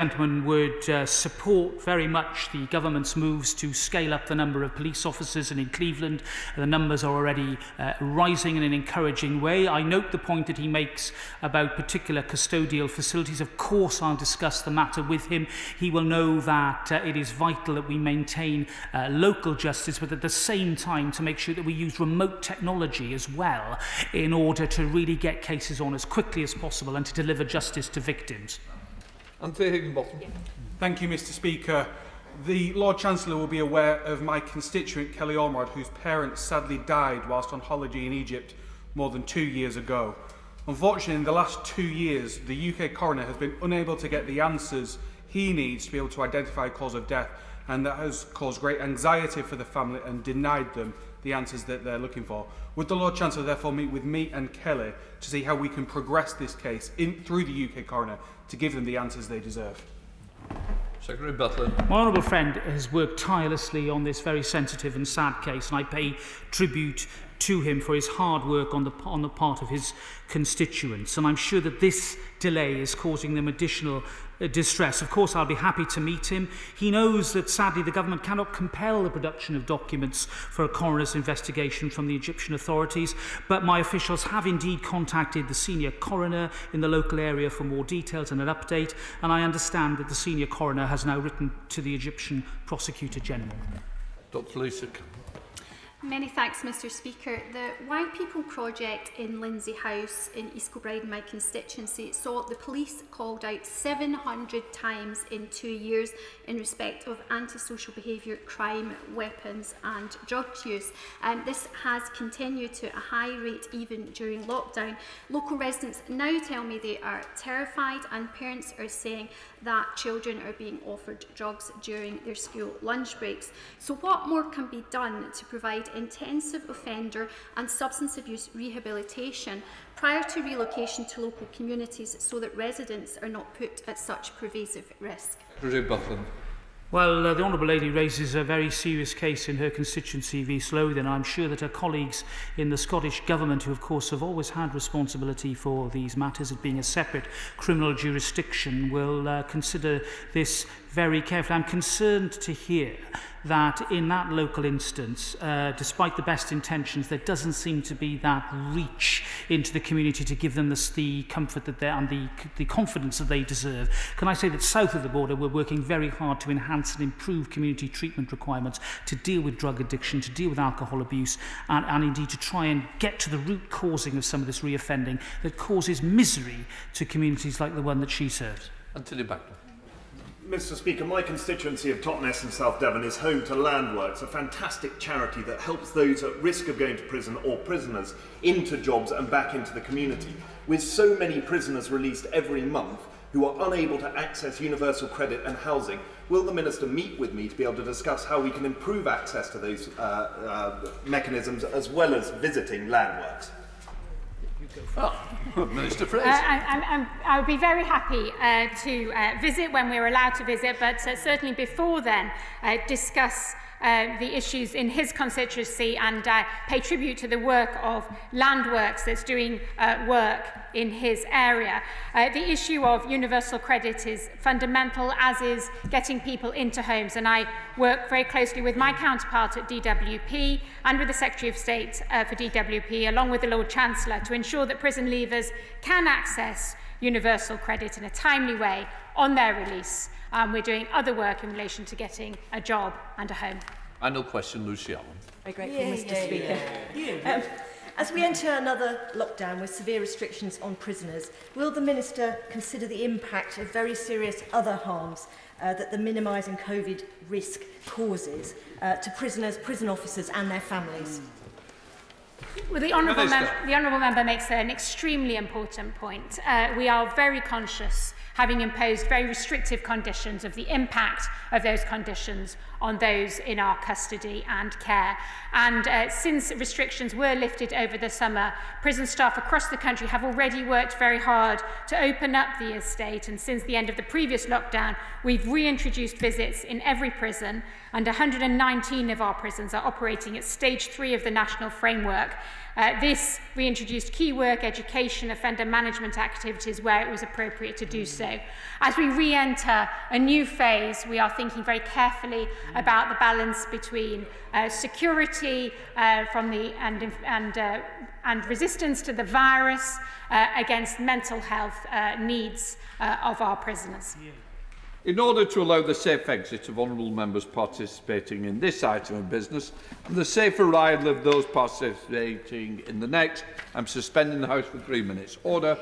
Gentleman would support very much the government's moves to scale up the number of police officers, and in Cleveland the numbers are already rising in an encouraging way. I note the point that he makes about particular custodial facilities. Of course I'll discuss the matter with him. He will know that it is vital that we maintain local justice, but at the same time to make sure that we use remote technology as well in order to really get cases on as quickly as possible and to deliver justice to victims. Thank you, Mr. Speaker. The Lord Chancellor will be aware of my constituent Kelly Ormrod, whose parents sadly died whilst on holiday in Egypt more than 2 years ago. Unfortunately, in the last 2 years, the UK coroner has been unable to get the answers he needs to be able to identify cause of death, and that has caused great anxiety for the family and denied them the answers that they're looking for. Would the Lord Chancellor therefore meet with me and Kelly to see how we can progress this case through the UK coroner to give them the answers they deserve? Secretary Butler. My honourable friend has worked tirelessly on this very sensitive and sad case, and I pay tribute to him for his hard work on the part of his constituents, and I'm sure that this delay is causing them additional distress. Of course, I'll be happy to meet him. He knows that sadly the government cannot compel the production of documents for a coroner's investigation from the Egyptian authorities, but my officials have indeed contacted the senior coroner in the local area for more details and an update, and I understand that the senior coroner has now written to the Egyptian Prosecutor General. Dr. Lusick. Many thanks, Mr. Speaker. The Why People project in Lindsay House in East Kilbride, my constituency, saw the police called out 700 times in 2 years in respect of antisocial behaviour, crime, weapons and drug use. This has continued to a high rate even during lockdown. Local residents now tell me they are terrified, and parents are saying that children are being offered drugs during their school lunch breaks. So what more can be done to provide intensive offender and substance abuse rehabilitation prior to relocation to local communities so that residents are not put at such pervasive risk? Well, the Honourable Lady raises a very serious case in her constituency v Lothian. I'm sure that her colleagues in the Scottish Government, who of course have always had responsibility for these matters as being a separate criminal jurisdiction, will consider this very carefully. I'm concerned to hear that in that local instance, despite the best intentions, there doesn't seem to be that reach into the community to give them the comfort that and the confidence that they deserve. Can I say that south of the border we're working very hard to enhance and improve community treatment requirements to deal with drug addiction, to deal with alcohol abuse, and indeed to try and get to the root causing of some of this reoffending that causes misery to communities like the one that she serves. Anthony Backman. Mr. Speaker, my constituency of Totnes in South Devon is home to Landworks, a fantastic charity that helps those at risk of going to prison or prisoners into jobs and back into the community. With so many prisoners released every month who are unable to access universal credit and housing, will the Minister meet with me to be able to discuss how we can improve access to those mechanisms as well as visiting Landworks? Minister Fraser. I would be very happy to visit when we're allowed to visit, but certainly before then discuss the issues in his constituency and pay tribute to the work of Landworks that's doing work in his area. The issue of universal credit is fundamental, as is getting people into homes, and I work very closely with my counterpart at DWP and with the Secretary of State for DWP, along with the Lord Chancellor, to ensure that prison leavers can access universal credit in a timely way on their release. We're doing other work in relation to getting a job and a home. Final question, Lucy Allen. Very grateful, Mr. Speaker. As we enter another lockdown with severe restrictions on prisoners, will the Minister consider the impact of very serious other harms that the minimising COVID risk causes to prisoners, prison officers and their families? Well, the Honourable Member makes an extremely important point. We are very conscious, having imposed very restrictive conditions, of the impact of those conditions on those in our custody and care. And since restrictions were lifted over the summer, prison staff across the country have already worked very hard to open up the estate, and since the end of the previous lockdown, we've reintroduced visits in every prison, and 119 of our prisons are operating at stage 3 of the national framework, We introduced key work, education, offender management activities where it was appropriate to do so. As we re-enter a new phase, we are thinking very carefully about the balance between security and resistance to the virus against mental health needs of our prisoners. In order to allow the safe exit of honourable members participating in this item of business and the safe arrival of those participating in the next, I'm suspending the House for 3 minutes. Order.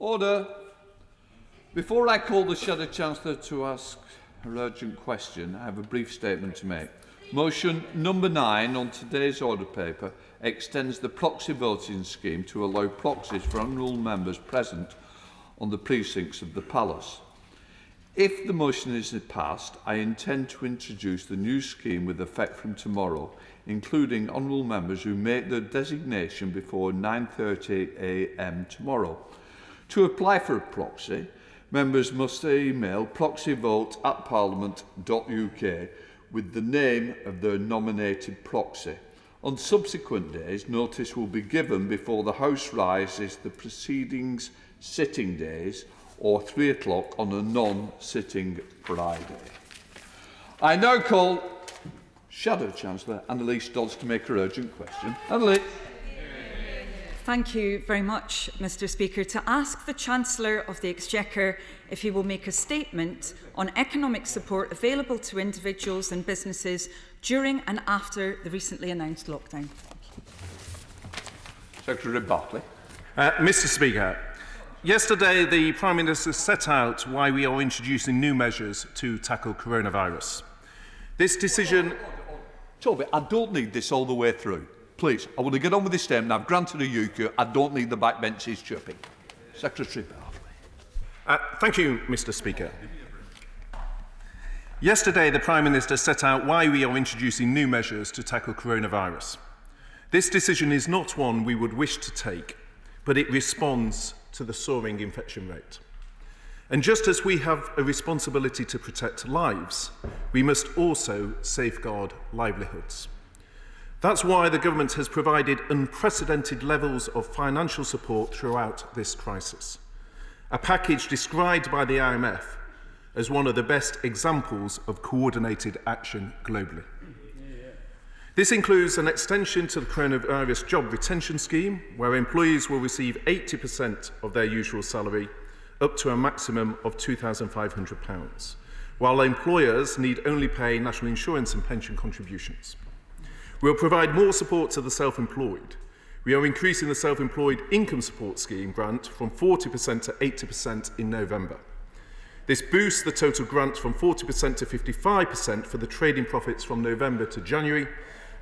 Order. Before I call the Shadow Chancellor to ask her urgent question, I have a brief statement to make. Motion number 9 on today's order paper extends the proxy voting scheme to allow proxies for unruled members present on the precincts of the Palace. If the motion is passed, I intend to introduce the new scheme with effect from tomorrow, including unruled members who make their designation before 9:30 a.m. tomorrow. To apply for a proxy, members must email proxyvote@parliament.uk with the name of their nominated proxy. On subsequent days, notice will be given before the House rises the proceedings sitting days or 3 o'clock on a non-sitting Friday. I now call Shadow Chancellor Anneliese Dodds to make her urgent question. Anneliese. Thank you very much, Mr. Speaker. To ask the Chancellor of the Exchequer if he will make a statement on economic support available to individuals and businesses during and after the recently announced lockdown. Secretary Bartley. Mr. Speaker, yesterday the Prime Minister set out why we are introducing new measures to tackle coronavirus. This decision... Toby, I don't need this all the way through. Please, I want to get on with this statement. I've granted a UQ. I don't need the backbenches chirping. Secretary Bartley. Thank you, Mr. Speaker. Yesterday, the Prime Minister set out why we are introducing new measures to tackle coronavirus. This decision is not one we would wish to take, but it responds to the soaring infection rate. And just as we have a responsibility to protect lives, we must also safeguard livelihoods. That's why the government has provided unprecedented levels of financial support throughout this crisis, a package described by the IMF as one of the best examples of coordinated action globally. This includes an extension to the coronavirus job retention scheme, where employees will receive 80% of their usual salary, up to a maximum of £2,500, while employers need only pay national insurance and pension contributions. We'll provide more support to the self-employed. We are increasing the self-employed income support scheme grant from 40% to 80% in November. This boosts the total grant from 40% to 55% for the trading profits from November to January,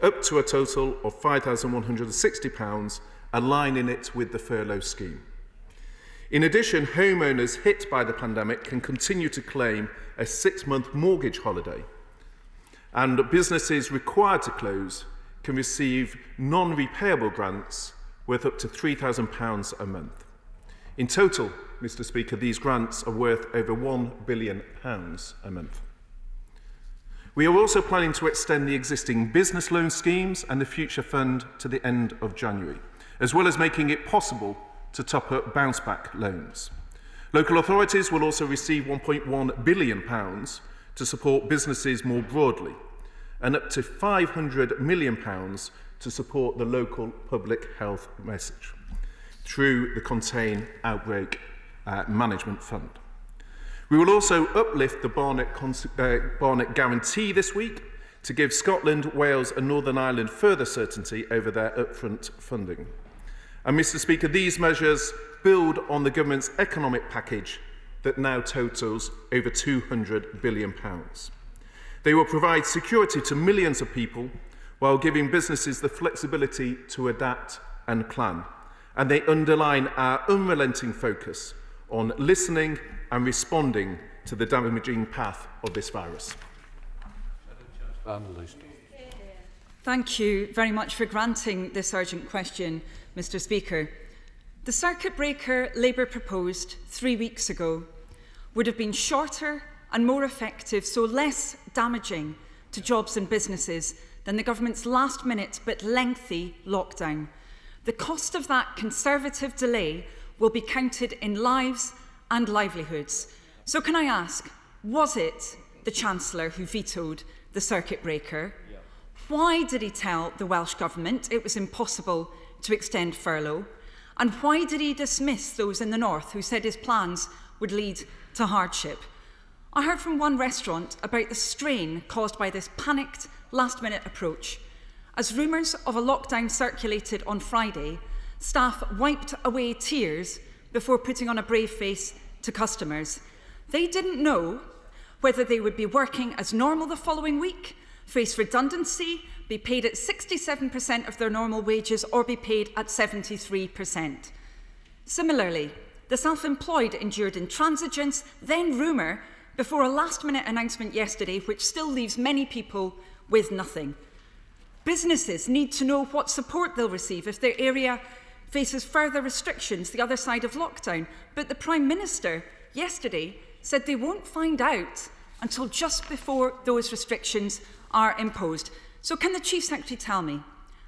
up to a total of £5,160, aligning it with the furlough scheme. In addition, homeowners hit by the pandemic can continue to claim a 6-month mortgage holiday, and businesses required to close can receive non-repayable grants worth up to £3,000 a month. In total, Mr. Speaker, these grants are worth over £1 billion a month. We are also planning to extend the existing business loan schemes and the Future Fund to the end of January, as well as making it possible to top up bounce-back loans. Local authorities will also receive £1.1 billion to support businesses more broadly, and up to £500 million to support the local public health message through the Contain Outbreak Management Fund. We will also uplift the Barnett Guarantee this week to give Scotland, Wales and Northern Ireland further certainty over their upfront funding. And Mr. Speaker, these measures build on the government's economic package that now totals over £200 billion. They will provide security to millions of people while giving businesses the flexibility to adapt and plan. And they underline our unrelenting focus on listening and responding to the damaging path of this virus. Thank you very much for granting this urgent question, Mr. Speaker. The circuit breaker Labour proposed 3 weeks ago would have been shorter and more effective, so less damaging to jobs and businesses than the government's last-minute but lengthy lockdown. The cost of that Conservative delay will be counted in lives and livelihoods. So can I ask, was it the Chancellor who vetoed the circuit breaker? Why did he tell the Welsh Government it was impossible to extend furlough? And why did he dismiss those in the north who said his plans would lead to hardship? I heard from one restaurant about the strain caused by this panicked, last-minute approach. As rumours of a lockdown circulated on Friday, staff wiped away tears before putting on a brave face to customers. They didn't know whether they would be working as normal the following week, face redundancy, be paid at 67% of their normal wages, or be paid at 73%. Similarly, the self-employed endured intransigence, then rumour, before a last-minute announcement yesterday, which still leaves many people with nothing. Businesses need to know what support they'll receive if their area faces further restrictions the other side of lockdown. But the Prime Minister yesterday said they won't find out until just before those restrictions are imposed. So can the Chief Secretary tell me,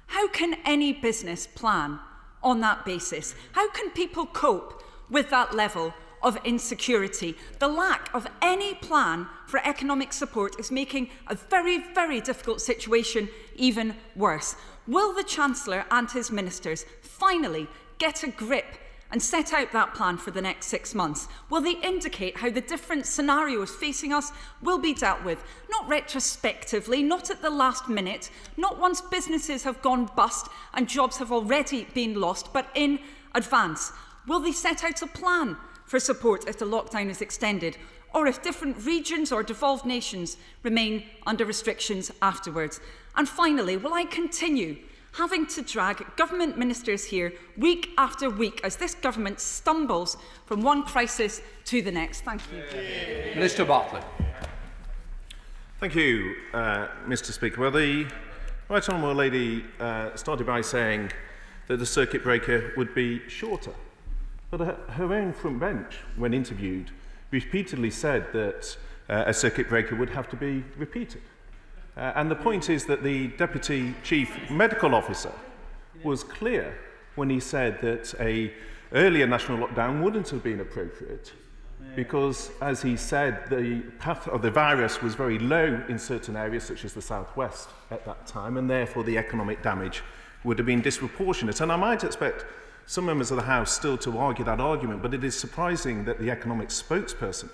how can any business plan on that basis? How can people cope with that level of insecurity? The lack of any plan for economic support is making a very, very difficult situation even worse. Will the Chancellor and his ministers finally get a grip and set out that plan for the next 6 months? Will they indicate how the different scenarios facing us will be dealt with? Not retrospectively, not at the last minute, not once businesses have gone bust and jobs have already been lost, but in advance. Will they set out a plan for support if the lockdown is extended, or if different regions or devolved nations remain under restrictions afterwards? And finally, will I continue having to drag government ministers here week after week as this government stumbles from one crisis to the next? Thank you. Minister Bartlett. Thank you, Mr. Speaker. Well, the Right Honourable Lady started by saying that the circuit breaker would be shorter. But her own front bench, when interviewed, repeatedly said that a circuit breaker would have to be repeated. And the point is that the Deputy Chief Medical Officer was clear when he said that an earlier national lockdown wouldn't have been appropriate because, as he said, the path of the virus was very low in certain areas, such as the southwest at that time, and therefore the economic damage would have been disproportionate. And I might expect some members of the House still to argue that argument, but it is surprising that the economic spokesperson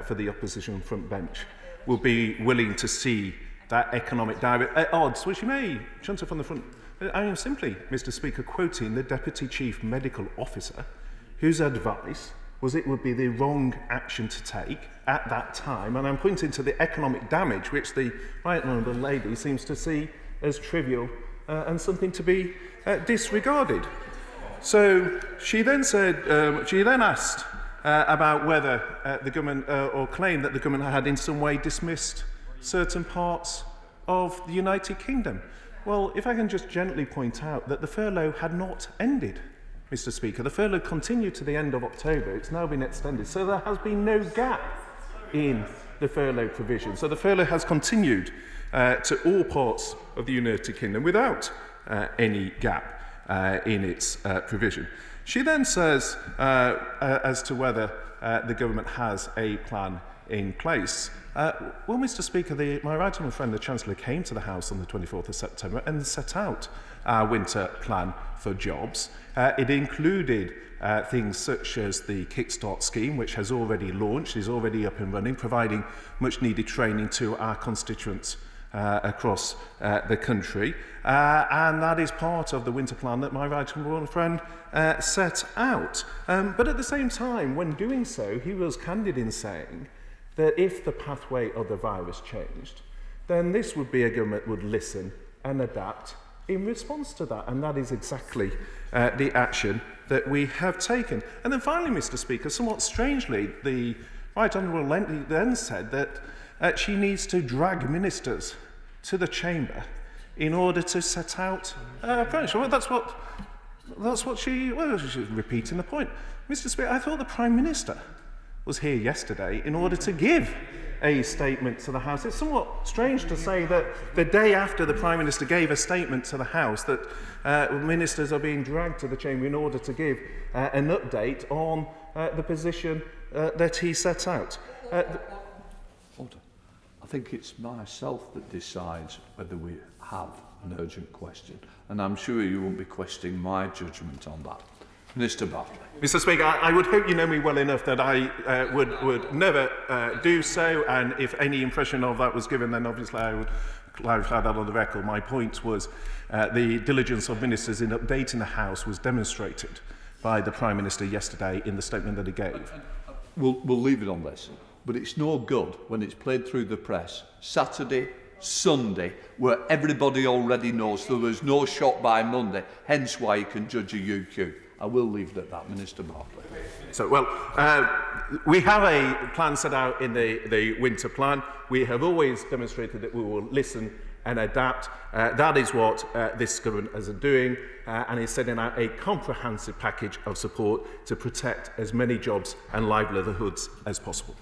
for the opposition front bench will be willing to see that economic direct at odds, which you may chanter from the front. I am simply, Mr. Speaker, quoting the Deputy Chief Medical Officer, whose advice was it would be the wrong action to take at that time, and I'm pointing to the economic damage, which the Right Honourable Lady seems to see as trivial and something to be disregarded. So she then said, she then asked about whether the government, or claimed that the government had in some way dismissed certain parts of the United Kingdom. Well, if I can just gently point out that the furlough had not ended, Mr. Speaker. The furlough continued to the end of October. It's now been extended. So there has been no gap in the furlough provision. So the furlough has continued to all parts of the United Kingdom without any gap in its provision. She then says as to whether the government has a plan in place. Well, Mr. Speaker, my right honourable friend, the Chancellor, came to the House on the 24th of September and set out our winter plan for jobs. It included things such as the Kickstart scheme, which has already launched, is already up and running, providing much needed training to our constituents across the country. And that is part of the winter plan that my right honourable friend set out. But at the same time, when doing so, he was candid in saying that if the pathway of the virus changed, then this would be a government would listen and adapt in response to that. And that is exactly the action that we have taken. And then finally, Mr. Speaker, somewhat strangely, the Right Honourable Lady then said that she needs to drag ministers to the chamber in order to set out a approach. Well, that's what she's repeating the point. Mr. Speaker, I thought the Prime Minister was here yesterday in order to give a statement to the House. It's somewhat strange to say that the day after the Prime Minister gave a statement to the House that ministers are being dragged to the chamber in order to give an update on the position that he set out. Order. I think it's myself that decides whether we have an urgent question, and I'm sure you won't be questioning my judgment on that. Minister Bartlett. Mr. Speaker, I would hope you know me well enough that I would never do so, and if any impression of that was given, then obviously I would clarify that on the record. My point was the diligence of ministers in updating the House was demonstrated by the Prime Minister yesterday in the statement that he gave. We'll leave it on this, but it's no good when it's played through the press Saturday, Sunday, where everybody already knows there was no shot by Monday, hence why you can judge a UQ. I will leave it at that, Minister Bartlett. So, well, we have a plan set out in the winter plan. We have always demonstrated that we will listen and adapt. That is what this government is doing, and is setting out a comprehensive package of support to protect as many jobs and livelihoods as possible.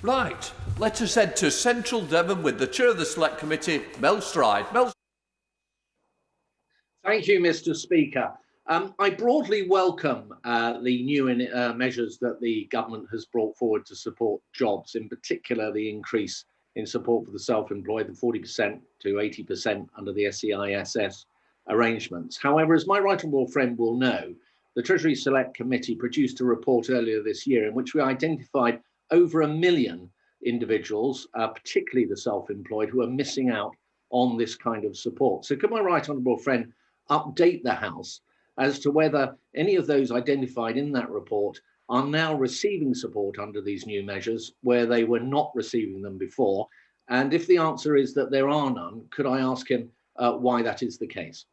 Right, let us head to Central Devon with the Chair of the Select Committee, Mel Stride. Mel. Thank you, Mr. Speaker. I broadly welcome the new measures that the government has brought forward to support jobs, in particular the increase in support for the self-employed, the 40% to 80% under the SEISS arrangements. However, as my right honourable friend will know, the Treasury Select Committee produced a report earlier this year in which we identified over 1 million individuals, particularly the self-employed, who are missing out on this kind of support. So could my right honourable friend update the House as to whether any of those identified in that report are now receiving support under these new measures where they were not receiving them before? And if the answer is that there are none, could I ask him why that is the case?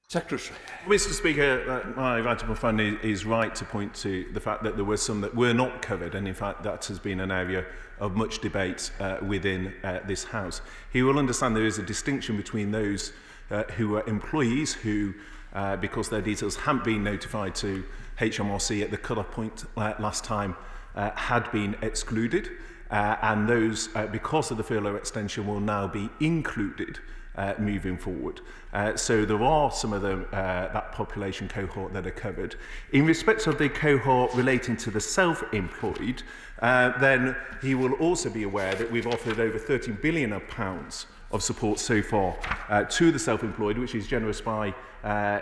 Secretary. Mr. Speaker, my right honourable friend is right to point to the fact that there were some that were not covered, and in fact that has been an area of much debate within this House. He will understand there is a distinction between those who are employees who, because their details hadn't been notified to HMRC at the cut-off point last time, had been excluded, and those, because of the furlough extension, will now be included moving forward. So there are some of that population cohort that are covered. In respect of the cohort relating to the self-employed, then he will also be aware that we've offered over £13 billion of support so far to the self-employed, which is generous by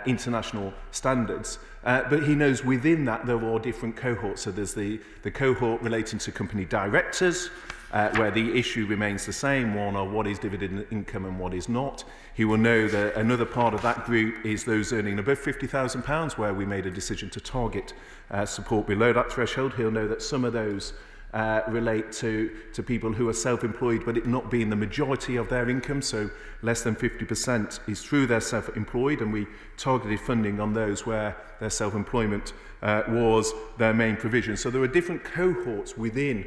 international standards. But he knows within that there are different cohorts. So there's the cohort relating to company directors, where the issue remains the same, one of what is dividend income and what is not. He will know that another part of that group is those earning above £50,000, where we made a decision to target support below that threshold. He'll know that some of those relate to people who are self-employed, but it not being the majority of their income, so less than 50% is through their self-employed, and we targeted funding on those where their self-employment was their main provision. So there are different cohorts within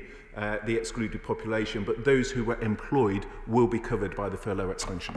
the excluded population, but those who were employed will be covered by the furlough extension.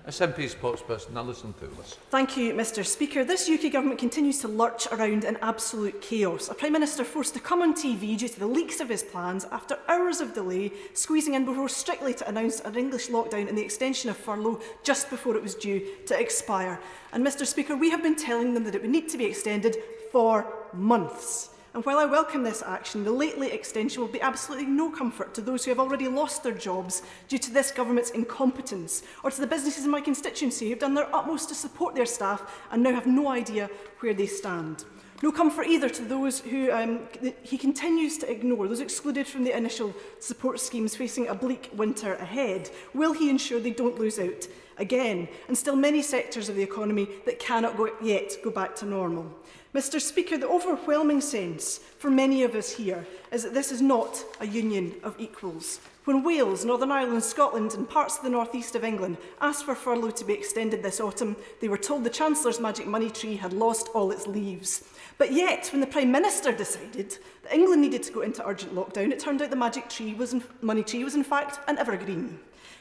SNP spokesperson Alison Thewlis. Thank you, Mr. Speaker. This UK government continues to lurch around in absolute chaos. A Prime Minister forced to come on TV due to the leaks of his plans after hours of delay, squeezing in before strictly to announce an English lockdown and the extension of furlough just before it was due to expire. And Mr. Speaker, we have been telling them that it would need to be extended for months. And while I welcome this action, the late extension will be absolutely no comfort to those who have already lost their jobs due to this government's incompetence, or to the businesses in my constituency who have done their utmost to support their staff and now have no idea where they stand. No comfort either to those who he continues to ignore, those excluded from the initial support schemes facing a bleak winter ahead. Will he ensure they don't lose out again? And still many sectors of the economy that cannot yet go back to normal. Mr. Speaker, the overwhelming sense for many of us here is that this is not a union of equals. When Wales, Northern Ireland, Scotland and parts of the north east of England asked for furlough to be extended this autumn, they were told the Chancellor's magic money tree had lost all its leaves. But yet, when the Prime Minister decided that England needed to go into urgent lockdown, it turned out the magic tree money tree was in fact an evergreen.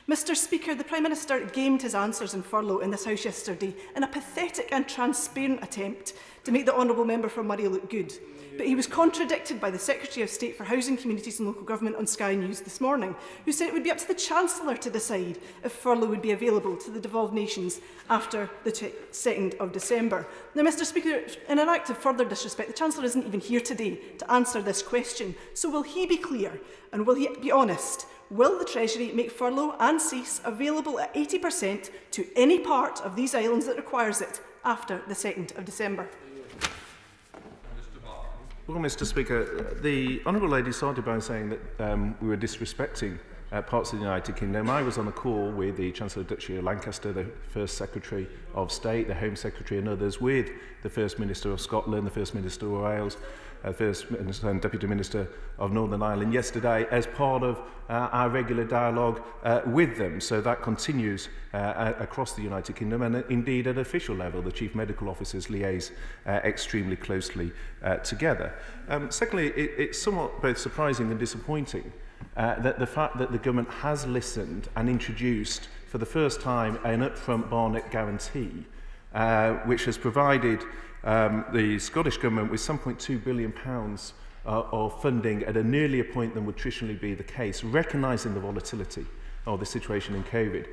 Mr. Speaker, the Prime Minister gamed his answers on furlough in this House yesterday in a pathetic and transparent attempt to make the Honourable Member for Murray look good. But he was contradicted by the Secretary of State for Housing, Communities and Local Government on Sky News this morning, who said it would be up to the Chancellor to decide if furlough would be available to the devolved nations after the 2nd of December. Now, Mr. Speaker, in an act of further disrespect, the Chancellor isn't even here today to answer this question. So will he be clear and will he be honest? Will the Treasury make furlough and cease available at 80% to any part of these islands that requires it after the 2nd of December? Well, Mr. Speaker, the Honourable Lady started by saying that we were disrespecting parts of the United Kingdom. I was on a call with the Chancellor of Duchy of Lancaster, the First Secretary of State, the Home Secretary and others, with the First Minister of Scotland, the First Minister of Wales, First Minister and Deputy Minister of Northern Ireland yesterday as part of our regular dialogue with them. So that continues across the United Kingdom, and indeed at official level the Chief Medical Officers liaise extremely closely together. Secondly, it's somewhat both surprising and disappointing that the fact that the government has listened and introduced for the first time an upfront Barnett guarantee, which has provided the Scottish Government with £7.2 billion of funding at an earlier point than would traditionally be the case, recognising the volatility of the situation in COVID.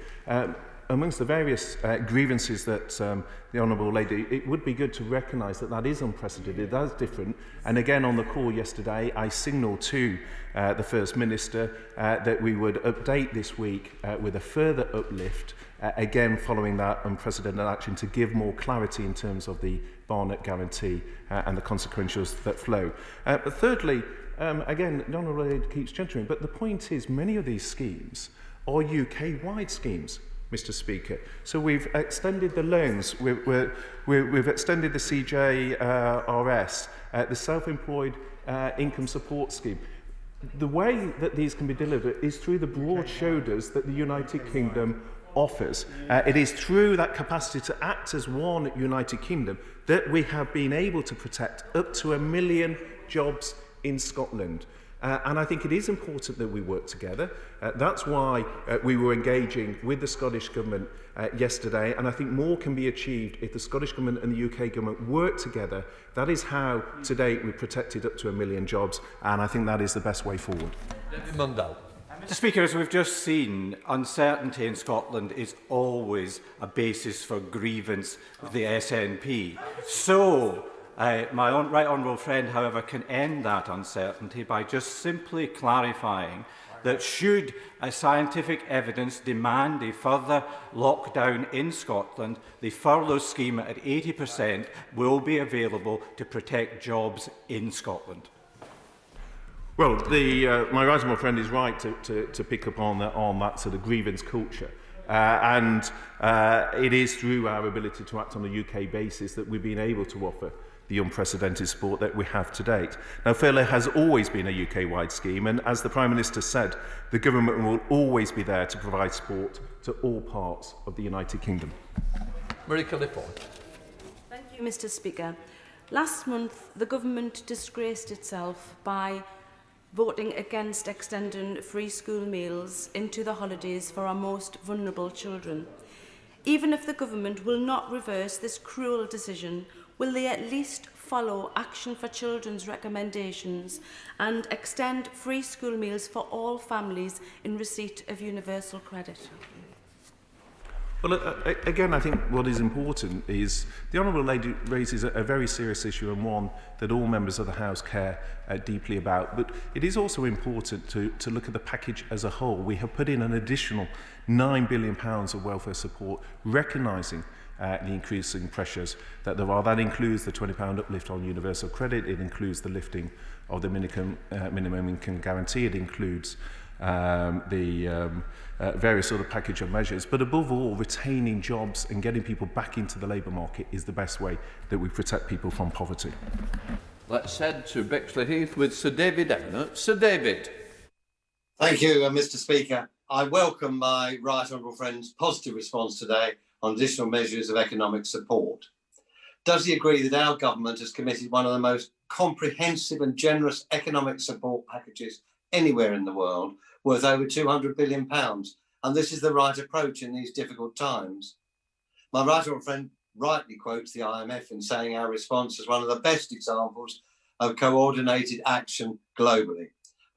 Amongst the various grievances that the Honourable Lady, it would be good to recognise that that is unprecedented, that is different. And again, on the call yesterday, I signalled to the First Minister that we would update this week with a further uplift, again following that unprecedented action to give more clarity in terms of the Barnett guarantee and the consequences that flow. But thirdly, again, the Honourable Lady keeps gentering, but the point is many of these schemes are UK-wide schemes, Mr. Speaker. So we've extended the loans, we've extended the CJRS, the self-employed income support scheme. The way that these can be delivered is through the broad shoulders that the United Kingdom offers. It is through that capacity to act as one United Kingdom that we have been able to protect up to 1 million jobs in Scotland. And I think it is important that we work together. That's why we were engaging with the Scottish Government yesterday, and I think more can be achieved if the Scottish Government and the UK Government work together. That is how, to date, we've protected up to 1 million jobs, and I think that is the best way forward. Mr. Speaker, as we've just seen, uncertainty in Scotland is always a basis for grievance with the SNP. So, my right honourable friend, however, can end that uncertainty by just simply clarifying that should scientific evidence demand a further lockdown in Scotland, the furlough scheme at 80% will be available to protect jobs in Scotland. Well, my right honourable friend is right to pick up on that sort of grievance culture. And it is through our ability to act on a UK basis that we've been able to offer the unprecedented support that we have to date. Now, furlough has always been a UK-wide scheme, and as the Prime Minister said, the government will always be there to provide support to all parts of the United Kingdom. Marika Lippon. Thank you, Mr. Speaker. Last month, the government disgraced itself by voting against extending free school meals into the holidays for our most vulnerable children. Even if the government will not reverse this cruel decision, will they at least follow Action for Children's recommendations and extend free school meals for all families in receipt of universal credit? Well, again, I think what is important is the Honourable Lady raises a very serious issue and one that all members of the House care deeply about. But it is also important to look at the package as a whole. We have put in an additional £9 billion of welfare support, recognising the increasing pressures that there are. That includes the £20 uplift on universal credit. It includes the lifting of the minimum income guarantee. It includes various sort of package of measures. But above all, retaining jobs and getting people back into the labour market is the best way that we protect people from poverty. Let's head to Bexleyheath with Sir David Eminent. Sir David. Thank you, Mr. Speaker. I welcome my right honourable friend's positive response today on additional measures of economic support. Does he agree that our government has committed one of the most comprehensive and generous economic support packages anywhere in the world, worth over £200 billion, and this is the right approach in these difficult times? My right honourable friend rightly quotes the IMF in saying our response is one of the best examples of coordinated action globally.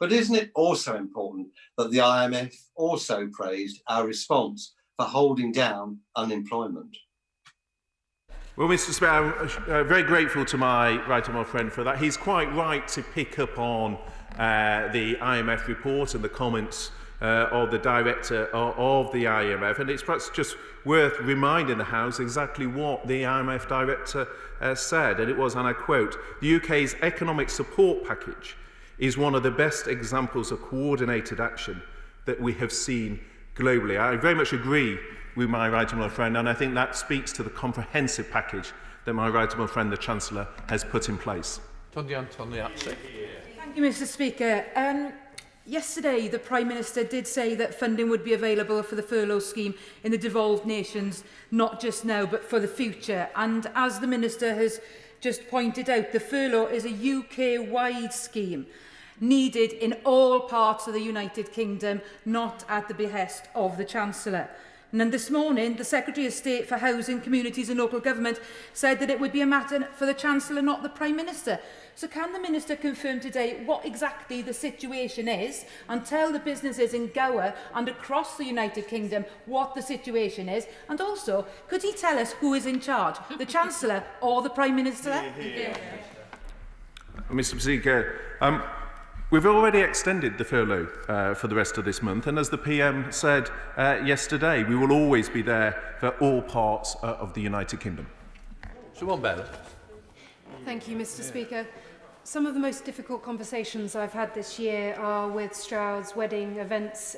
But isn't it also important that the IMF also praised our response for holding down unemployment? Well, Mr. Speaker, I'm very grateful to my right honourable friend for that. He's quite right to pick up on the IMF report and the comments of the director of the IMF, and it's perhaps just worth reminding the House exactly what the IMF director said, and it was, and I quote, "The UK's economic support package is one of the best examples of coordinated action that we have seen globally. I very much agree with my right honourable friend, and I think that speaks to the comprehensive package that my right honourable friend, the Chancellor, has put in place. Thank you, Mr Speaker. Yesterday, the Prime Minister did say that funding would be available for the furlough scheme in the devolved nations, not just now, but for the future. And as the Minister has just pointed out, the furlough is a UK-wide scheme, needed in all parts of the United Kingdom, not at the behest of the Chancellor. And then this morning, the Secretary of State for Housing, Communities and Local Government said that it would be a matter for the Chancellor, not the Prime Minister. So can the Minister confirm today what exactly the situation is and tell the businesses in Gower and across the United Kingdom what the situation is? And also, could he tell us who is in charge, the Chancellor or the Prime Minister? Mr Speaker, we've already extended the furlough for the rest of this month, and as the PM said yesterday, we will always be there for all parts of the United Kingdom. Siobhan Bell. Thank you, Mr Speaker. Some of the most difficult conversations I've had this year are with Stroud's wedding and events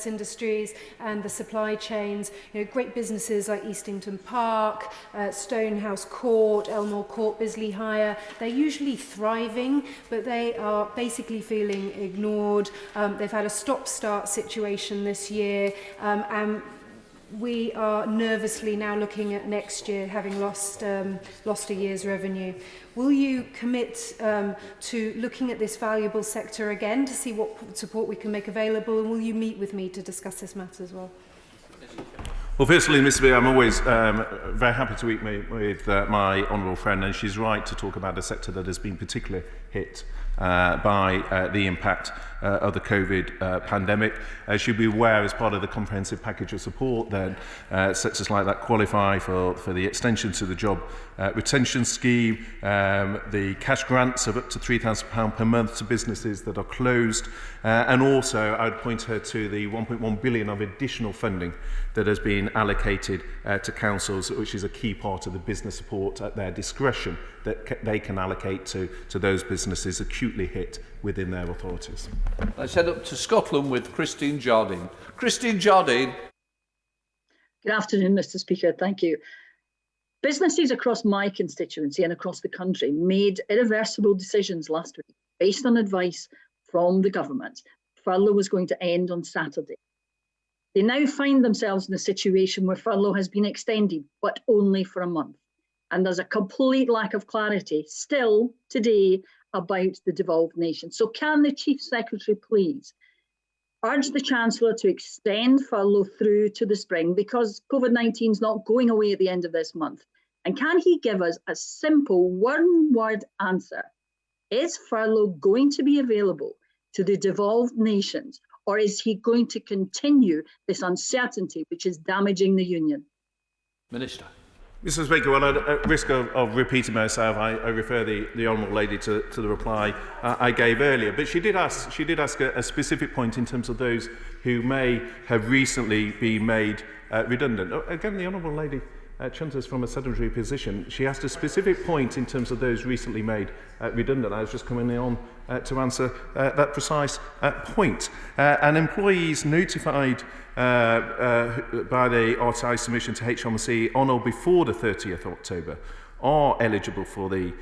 industries and the supply chains. You know, great businesses like Eastington Park, Stonehouse Court, Elmore Court, Bisley Hire. They're usually thriving, but they are basically feeling ignored. They've had a stop-start situation this year, and we are nervously now looking at next year, having lost a year's revenue. Will you commit to looking at this valuable sector again to see what support we can make available, and will you meet with me to discuss this matter as well? Well, firstly, Mr Speaker, I'm always very happy to meet with my honourable friend, and she's right to talk about a sector that has been particularly hit by the impact of the COVID pandemic. As you'll be aware, as part of the comprehensive package of support, then sectors like that qualify for the extension to the job retention scheme, the cash grants of up to £3,000 per month to businesses that are closed, and also I would point her to the 1.1 billion of additional funding that has been allocated to councils, which is a key part of the business support at their discretion that they can allocate to those businesses acutely hit within their authorities. Let's head up to Scotland with Christine Jardine. Christine Jardine. Good afternoon, Mr Speaker. Thank you. Businesses across my constituency and across the country made irreversible decisions last week based on advice from the government. Furlough was going to end on Saturday. They now find themselves in a situation where furlough has been extended, but only for a month. And there's a complete lack of clarity still today about the devolved nation. So can the Chief Secretary please urge the Chancellor to extend furlough through to the spring, because COVID-19 is not going away at the end of this month? And can he give us a simple one-word answer? Is furlough going to be available to the devolved nations, or is he going to continue this uncertainty which is damaging the Union? Minister. Mr Speaker, well, at risk of repeating myself, I refer the Honourable Lady to the reply I gave earlier. But she did ask a specific point in terms of those who may have recently been made redundant. Again, the Honourable Lady chunters from a sedentary position. She asked a specific point in terms of those recently made redundant. I was just coming on to answer that precise point. And employees notified by the RTI submission to HMRC on or before the 30th of October are eligible for the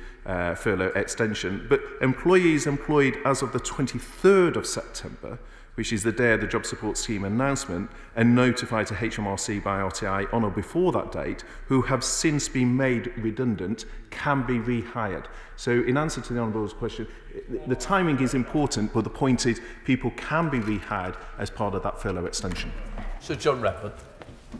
furlough extension, but employees employed as of the 23rd of September, which is the day of the job support scheme announcement, and notified to HMRC by RTI on or before that date, who have since been made redundant, can be rehired. So in answer to the Honourable's question, the timing is important, but the point is people can be rehired as part of that furlough extension. Sir John Redford.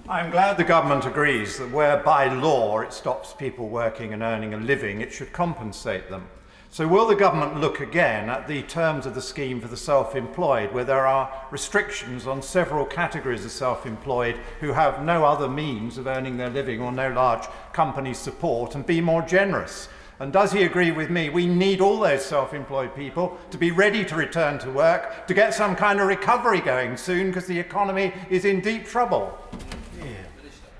I'm glad the government agrees that where by law it stops people working and earning a living, it should compensate them. So will the government look again at the terms of the scheme for the self-employed, where there are restrictions on several categories of self-employed who have no other means of earning their living or no large company support, and be more generous? And does he agree with me? We need all those self-employed people to be ready to return to work, to get some kind of recovery going soon, because the economy is in deep trouble.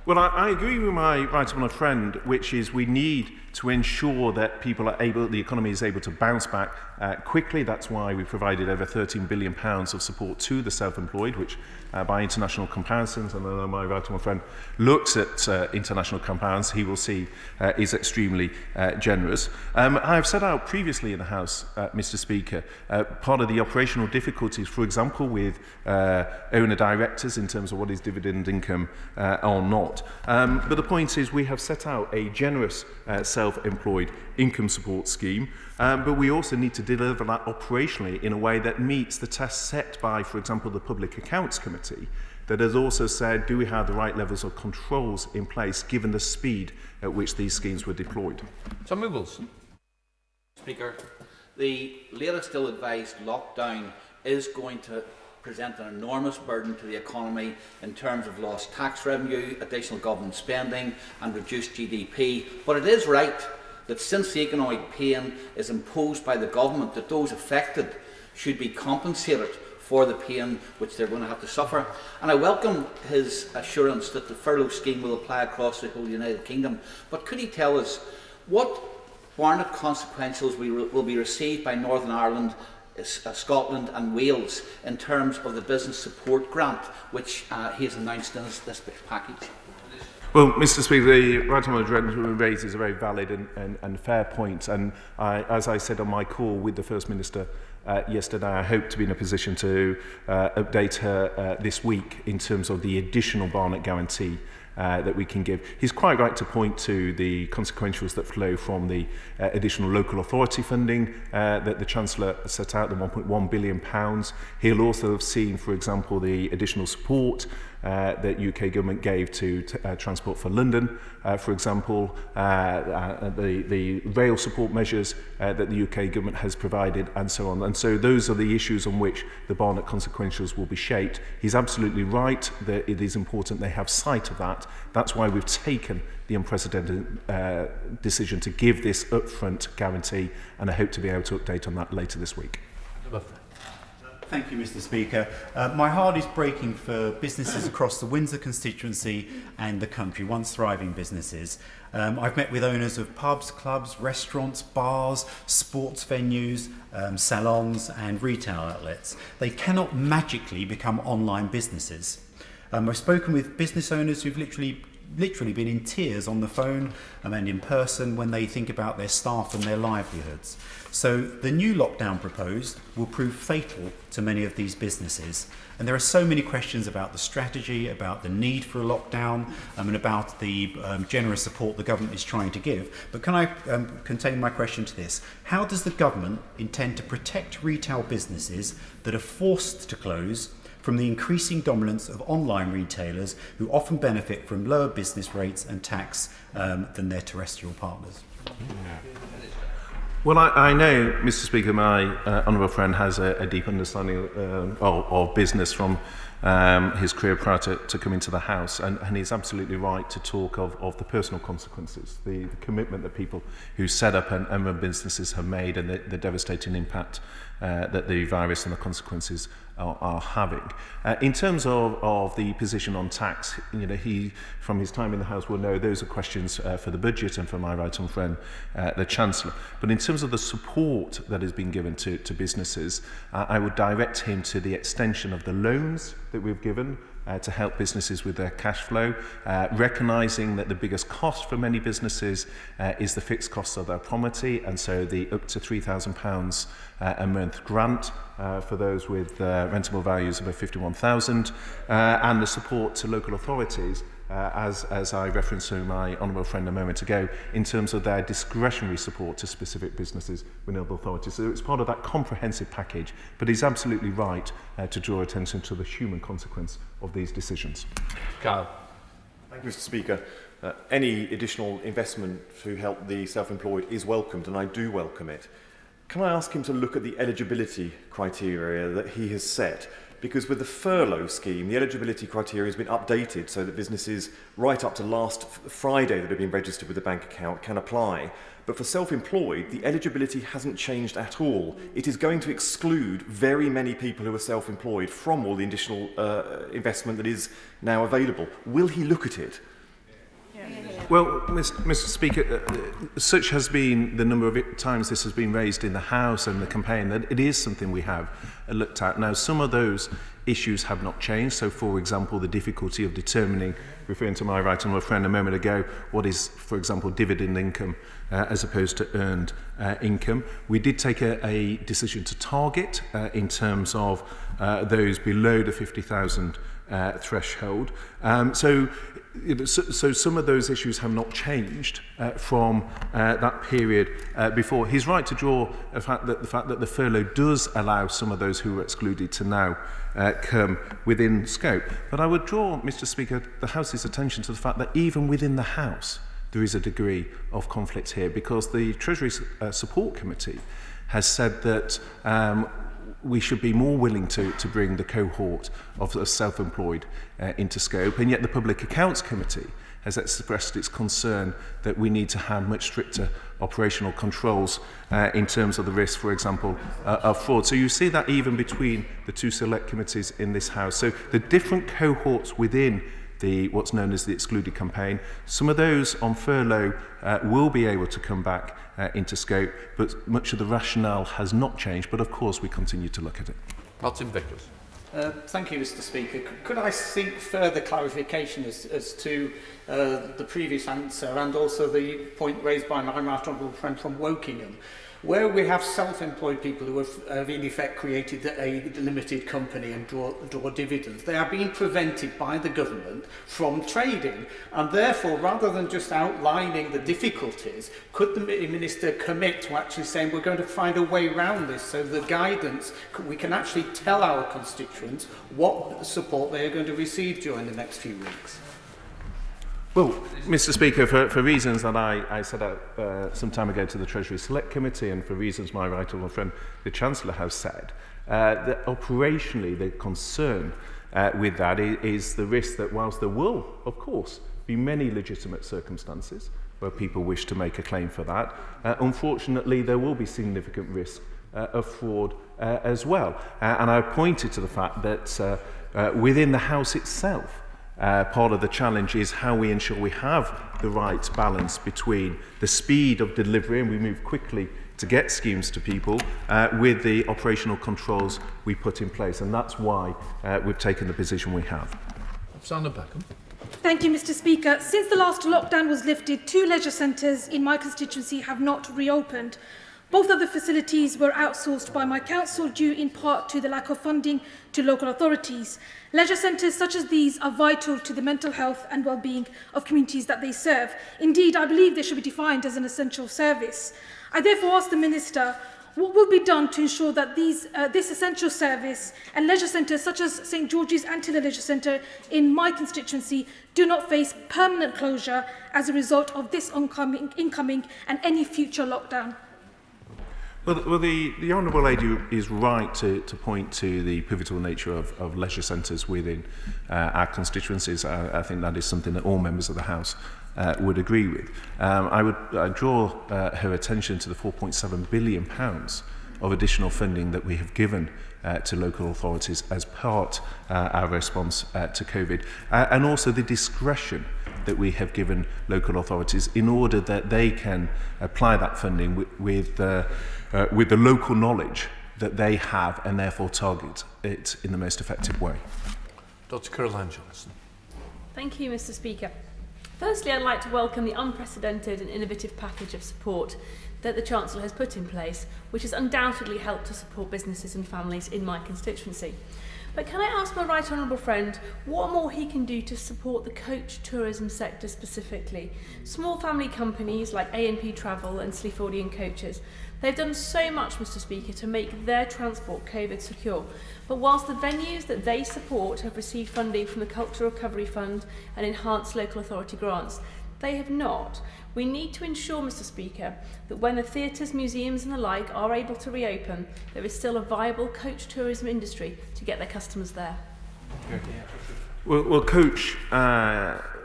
Well, I agree with my right honourable friend, which is we need to ensure that people are able, the economy is able to bounce back quickly. That's why we provided over £13 billion of support to the self-employed, which by international comparisons, and I know my right honourable friend looks at international comparisons, he will see is extremely generous. I have set out previously in the House, Mr Speaker, part of the operational difficulties, for example, with owner-directors in terms of what is dividend income or not. But the point is we have set out a generous self-employed income support scheme, but we also need to deliver that operationally in a way that meets the test set by, for example, the Public Accounts Committee, that has also said, do we have the right levels of controls in place given the speed at which these schemes were deployed? Tommy Wilson. Speaker, the latest ill-advised lockdown is going to present an enormous burden to the economy in terms of lost tax revenue, additional government spending and reduced GDP. But it is right that since the economic pain is imposed by the government, that those affected should be compensated for the pain which they're going to have to suffer. And I welcome his assurance that the furlough scheme will apply across the whole United Kingdom. But could he tell us what warranted consequences will be received by Northern Ireland, Scotland and Wales in terms of the business support grant which he has announced in this package? Well, Mr Speaker, the right honourable raises a very valid and fair point, and as I said on my call with the First Minister yesterday, I hope to be in a position to update her this week in terms of the additional Barnett guarantee that we can give. He's quite right to point to the consequentials that flow from the additional local authority funding that the Chancellor set out, the £1.1 billion. He'll also have seen, for example, the additional support that UK government gave to Transport for London, for example, the rail support measures that the UK government has provided, and so on. And so those are the issues on which the Barnett consequentials will be shaped. He's absolutely right that it is important they have sight of that. That's why we've taken the unprecedented decision to give this upfront guarantee, and I hope to be able to update on that later this week. Thank you, Mr Speaker. My heart is breaking for businesses across the Windsor constituency and the country, once thriving businesses. I've met with owners of pubs, clubs, restaurants, bars, sports venues, salons and retail outlets. They cannot magically become online businesses. I've spoken with business owners who've literally been in tears on the phone and in person when they think about their staff and their livelihoods. So the new lockdown proposed will prove fatal to many of these businesses. And there are so many questions about the strategy, about the need for a lockdown, and about the generous support the government is trying to give. But can I contain my question to this? How does the government intend to protect retail businesses that are forced to close from the increasing dominance of online retailers who often benefit from lower business rates and tax than their terrestrial partners? Well, I know, Mr Speaker, my honourable friend has a deep understanding of business from his career prior to coming to the House, and he's absolutely right to talk of the personal consequences, the commitment that people who set up and run businesses have made, and the devastating impact that the virus and the consequences are having. In terms of the position on tax, you know, he, from his time in the House, will know those are questions for the budget and for my right honourable friend, the Chancellor. But in terms of the support that has been given to businesses, I would direct him to the extension of the loans that we've given to help businesses with their cash flow, recognising that the biggest cost for many businesses is the fixed costs of their property, and so the up to £3,000 a month grant for those with rentable values above 51,000, and the support to local authorities, as I referenced to my honourable friend a moment ago, in terms of their discretionary support to specific businesses with local authorities. So it's part of that comprehensive package, but he's absolutely right to draw attention to the human consequence of these decisions. Carl. Thank you, Mr Speaker. Any additional investment to help the self-employed is welcomed, and I do welcome it. Can I ask him to look at the eligibility criteria that he has set? Because with the furlough scheme, the eligibility criteria has been updated so that businesses right up to last Friday that have been registered with a bank account can apply. But for self-employed, the eligibility hasn't changed at all. It is going to exclude very many people who are self-employed from all the additional investment that is now available. Will he look at it? Well, Mr. Speaker, such has been the number of times this has been raised in the House and the campaign that it is something we have looked at. Now, some of those issues have not changed. So, for example, the difficulty of determining, referring to my right honourable friend a moment ago, what is, for example, dividend income as opposed to earned income. We did take a decision to target in terms of those below the 50,000 threshold. So some of those issues have not changed from that period before. He's right to draw the fact that the furlough does allow some of those who were excluded to now come within scope. But I would draw, Mr. Speaker, the House's attention to the fact that even within the House there is a degree of conflict here, because the Treasury Support Committee has said that we should be more willing to bring the cohort of self-employed into scope, and yet the Public Accounts Committee has expressed its concern that we need to have much stricter operational controls in terms of the risk, for example, of fraud. So you see that even between the two select committees in this House. So the different cohorts within what's known as the excluded campaign, some of those on furlough will be able to come back into scope, but much of the rationale has not changed. But of course, we continue to look at it. Martin Vickers. Thank you, Mr. Speaker. Could I seek further clarification as to the previous answer and also the point raised by my right honourable friend from Wokingham, where we have self-employed people who have in effect created a limited company and draw dividends. They are being prevented by the government from trading, and therefore, rather than just outlining the difficulties, could the Minister commit to actually saying we're going to find a way around this, so the guidance, we can actually tell our constituents what support they are going to receive during the next few weeks? Well, Mr. Speaker, for reasons that I set out some time ago to the Treasury Select Committee, and for reasons my right honourable friend the Chancellor has said, that operationally the concern with that is the risk that whilst there will, of course, be many legitimate circumstances where people wish to make a claim for that, unfortunately there will be significant risk of fraud as well. And I pointed to the fact that within the House itself, part of the challenge is how we ensure we have the right balance between the speed of delivery, and we move quickly to get schemes to people, with the operational controls we put in place. And that's why we've taken the position we have. Sandra Beckham. Thank you, Mr. Speaker. Since the last lockdown was lifted, 2 leisure centres in my constituency have not reopened. Both of the facilities were outsourced by my council due in part to the lack of funding to local authorities. Leisure centres such as these are vital to the mental health and well-being of communities that they serve. Indeed, I believe they should be defined as an essential service. I therefore ask the Minister, what will be done to ensure that this essential service and leisure centres such as St George's Antilla Leisure Centre in my constituency do not face permanent closure as a result of this incoming and any future lockdown? Well, the Honourable Lady is right to point to the pivotal nature of leisure centres within our constituencies. I think that is something that all members of the House would agree with. I draw her attention to the £4.7 billion of additional funding that we have given to local authorities as part of our response to COVID, and also the discretion that we have given local authorities in order that they can apply that funding with the local knowledge that they have, and therefore target it in the most effective way. Dr. Caroline Johnson. Thank you, Mr. Speaker. Firstly, I'd like to welcome the unprecedented and innovative package of support that the Chancellor has put in place, which has undoubtedly helped to support businesses and families in my constituency. But can I ask my right honourable friend what more he can do to support the coach tourism sector specifically? Small family companies like A&P Travel and Sleafordian Coaches, they've done so much, Mr. Speaker, to make their transport COVID secure. But whilst the venues that they support have received funding from the Cultural Recovery Fund and enhanced local authority grants, they have not. We need to ensure, Mr. Speaker, that when the theatres, museums and the like are able to reopen, there is still a viable coach tourism industry to get their customers there. Well, coach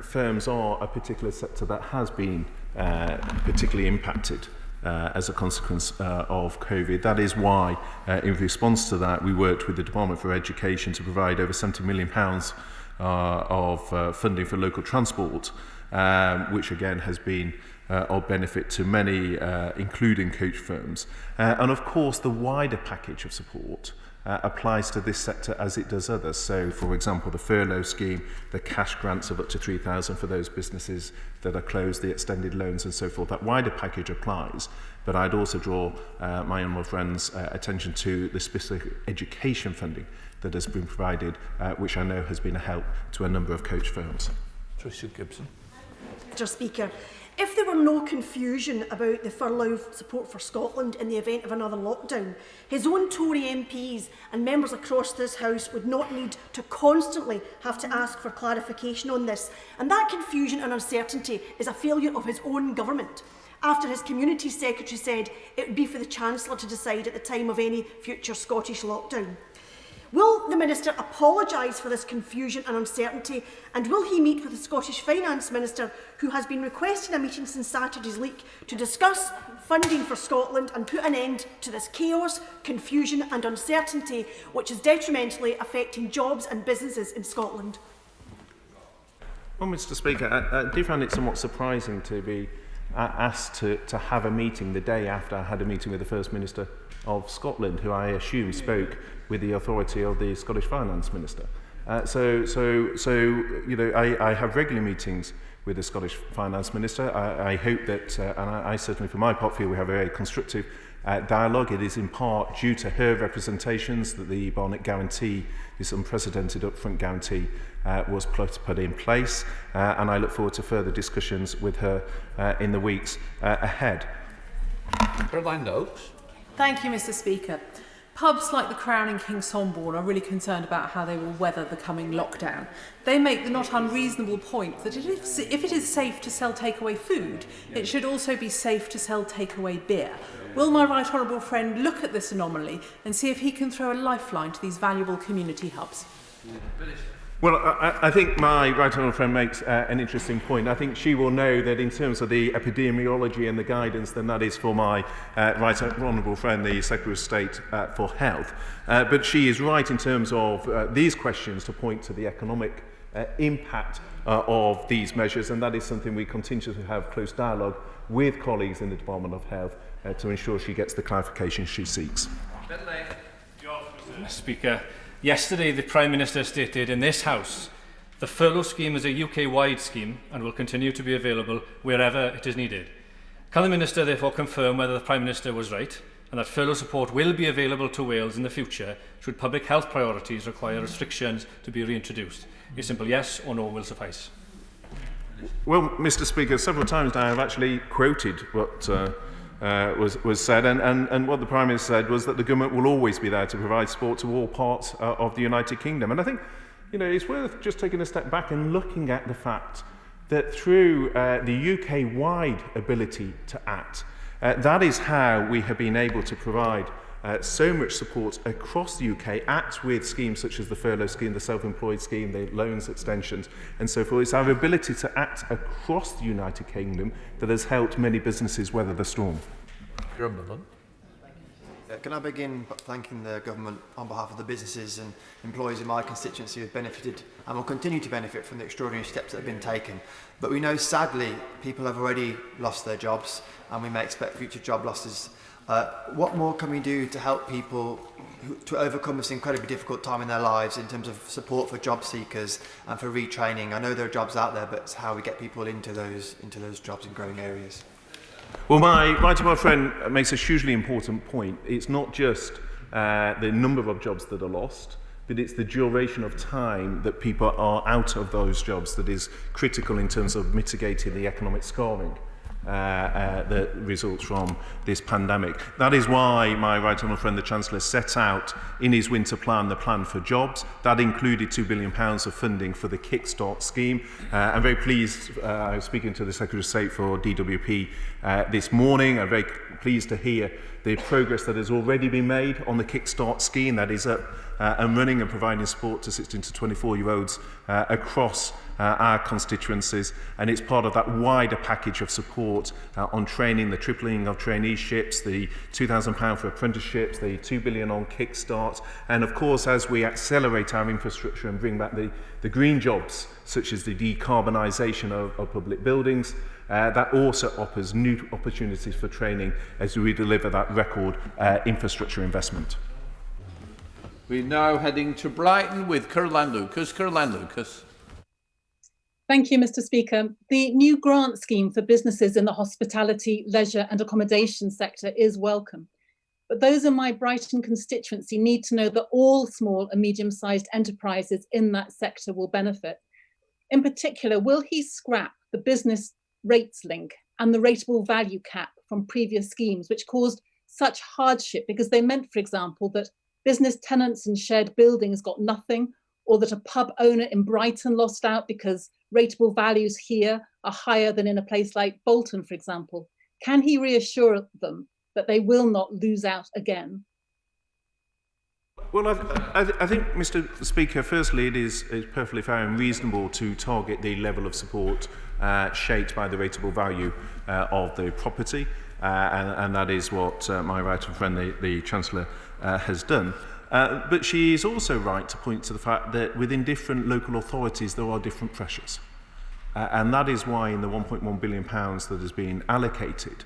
firms are a particular sector that has been particularly impacted as a consequence of COVID. That is why, in response to that, we worked with the Department for Education to provide over £70 million of funding for local transport which again has been of benefit to many, including coach firms. And of course, the wider package of support applies to this sector as it does others. So, for example, the furlough scheme, the cash grants of up to $3,000 for those businesses that are closed, the extended loans and so forth. That wider package applies. But I'd also draw my honourable friends' attention to the specific education funding that has been provided, which I know has been a help to a number of coach firms. Tricia Gibson. Mr. Speaker, if there were no confusion about the furlough support for Scotland in the event of another lockdown, his own Tory MPs and members across this House would not need to constantly have to ask for clarification on this. And that confusion and uncertainty is a failure of his own government, after his Community Secretary said it would be for the Chancellor to decide at the time of any future Scottish lockdown. Will the Minister apologise for this confusion and uncertainty, and will he meet with the Scottish Finance Minister, who has been requesting a meeting since Saturday's leak, to discuss funding for Scotland and put an end to this chaos, confusion and uncertainty which is detrimentally affecting jobs and businesses in Scotland? Well, Mr. Speaker, I do find it somewhat surprising to be asked to have a meeting the day after I had a meeting with the First Minister of Scotland, who I assume spoke with the authority of the Scottish Finance Minister. So you know, I have regular meetings with the Scottish Finance Minister. I hope that, and I certainly for my part feel we have a very constructive dialogue. It is in part due to her representations that the Barnett Guarantee, this unprecedented upfront guarantee, was put in place, and I look forward to further discussions with her in the weeks ahead. Caroline Noakes. Thank you, Mr. Speaker. Pubs like the Crown in Kingsholborn are really concerned about how they will weather the coming lockdown. They make the not unreasonable point that if it is safe to sell takeaway food, it should also be safe to sell takeaway beer. Will my right honourable friend look at this anomaly and see if he can throw a lifeline to these valuable community hubs? Well, I think my right honourable friend makes an interesting point. I think she will know that in terms of the epidemiology and the guidance, then that is for my right honourable friend, the Secretary of State for Health. But she is right in terms of these questions to point to the economic impact of these measures, and that is something we continue to have close dialogue with colleagues in the Department of Health to ensure she gets the clarification she seeks. Mr. Speaker, yesterday the Prime Minister stated in this House the furlough scheme is a UK-wide scheme and will continue to be available wherever it is needed. Can the Minister therefore confirm whether the Prime Minister was right and that furlough support will be available to Wales in the future should public health priorities require restrictions to be reintroduced? A simple yes or no will suffice. Well, Mr. Speaker, several times now I've actually quoted what was said, and what the Prime Minister said was that the government will always be there to provide support to all parts of the United Kingdom. And I think, you know, it's worth just taking a step back and looking at the fact that through the UK-wide ability to act, that is how we have been able to provide so much support across the UK, act with schemes such as the furlough scheme, the self-employed scheme, the loans extensions and so forth. It's our ability to act across the United Kingdom that has helped many businesses weather the storm. Can I begin by thanking the government on behalf of the businesses and employees in my constituency who have benefited and will continue to benefit from the extraordinary steps that have been taken. But we know, sadly, people have already lost their jobs and we may expect future job losses. What more can we do to help people to overcome this incredibly difficult time in their lives in terms of support for job seekers and for retraining? I know there are jobs out there, but it's how we get people into those jobs in growing areas. Well, my right honourable friend makes a hugely important point. It's not just the number of jobs that are lost, but it's the duration of time that people are out of those jobs that is critical in terms of mitigating the economic scarring that results from this pandemic. That is why my right honourable friend, the Chancellor, set out in his winter plan the plan for jobs. That included £2 billion of funding for the Kickstart scheme. I'm very pleased, I was speaking to the Secretary of State for DWP this morning. I'm very pleased to hear the progress that has already been made on the Kickstart scheme that is up and running and providing support to 16 to 24-year-olds across our constituencies, and it's part of that wider package of support on training, the tripling of traineeships, the £2,000 for apprenticeships, the £2 billion on Kickstart, and of course as we accelerate our infrastructure and bring back the green jobs such as the decarbonisation of public buildings, that also offers new opportunities for training as we deliver that record infrastructure investment. We're now heading to Brighton with Caroline Lucas. Caroline Lucas. Thank you, Mr. Speaker. The new grant scheme for businesses in the hospitality, leisure and accommodation sector is welcome. But those in my Brighton constituency need to know that all small and medium-sized enterprises in that sector will benefit. In particular, will he scrap the business rates link and the rateable value cap from previous schemes, which caused such hardship because they meant, for example, that business tenants in shared buildings got nothing, or that a pub owner in Brighton lost out because rateable values here are higher than in a place like Bolton, for example? Can he reassure them that they will not lose out again? Well, I think, Mr. Speaker, firstly, it is perfectly fair and reasonable to target the level of support shaped by the rateable value of the property, and that is what my right of friend, the Chancellor, has done. But she is also right to point to the fact that within different local authorities there are different pressures. And that is why in the £1.1 billion that has been allocated,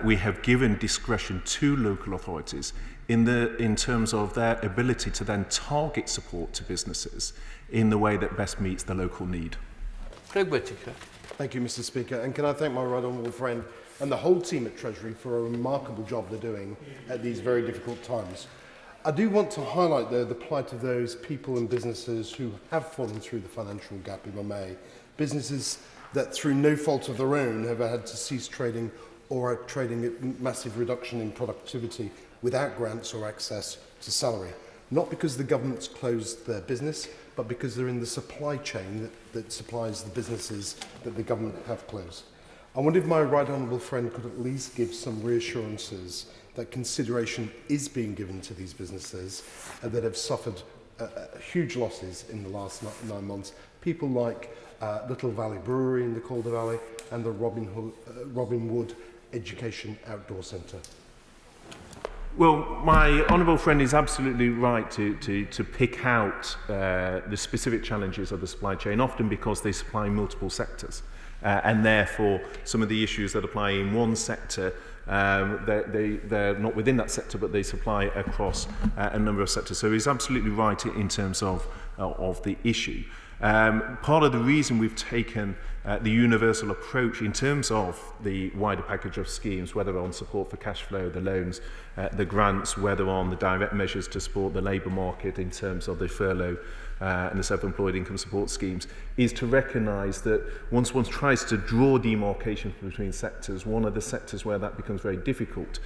we have given discretion to local authorities in terms of their ability to then target support to businesses in the way that best meets the local need. Craig Whittaker. Thank you, Mr. Speaker. And can I thank my right honourable friend and the whole team at Treasury for a remarkable job they're doing at these very difficult times. I do want to highlight, though, the plight of those people and businesses who have fallen through the financial gap, if I may. Businesses that, through no fault of their own, have had to cease trading or are trading at massive reduction in productivity without grants or access to salary. Not because the government's closed their business, but because they're in the supply chain that supplies the businesses that the government have closed. I wonder if my right honourable friend could at least give some reassurances that consideration is being given to these businesses that have suffered huge losses in the last 9 months. People like Little Valley Brewery in the Calder Valley and the Robin Wood Education Outdoor Centre. Well, my honourable friend is absolutely right to pick out the specific challenges of the supply chain, often because they supply multiple sectors. And therefore, some of the issues that apply in one sector, they're not within that sector, but they supply across a number of sectors. So he's absolutely right in terms of the issue. Part of the reason we've taken the universal approach in terms of the wider package of schemes, whether on support for cash flow, the loans, the grants, whether on the direct measures to support the labour market in terms of the furlough and the self-employed income support schemes, is to recognise that once one tries to draw demarcation between sectors, one of the sectors where that becomes very difficult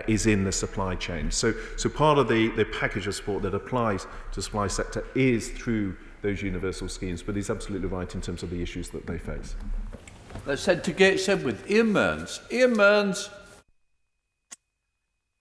is in the supply chain. So part of the package of support that applies to the supply sector is through those universal schemes, but he's absolutely right in terms of the issues that they face. Let's head to Gateshead with Ian Mearns. Ian Mearns.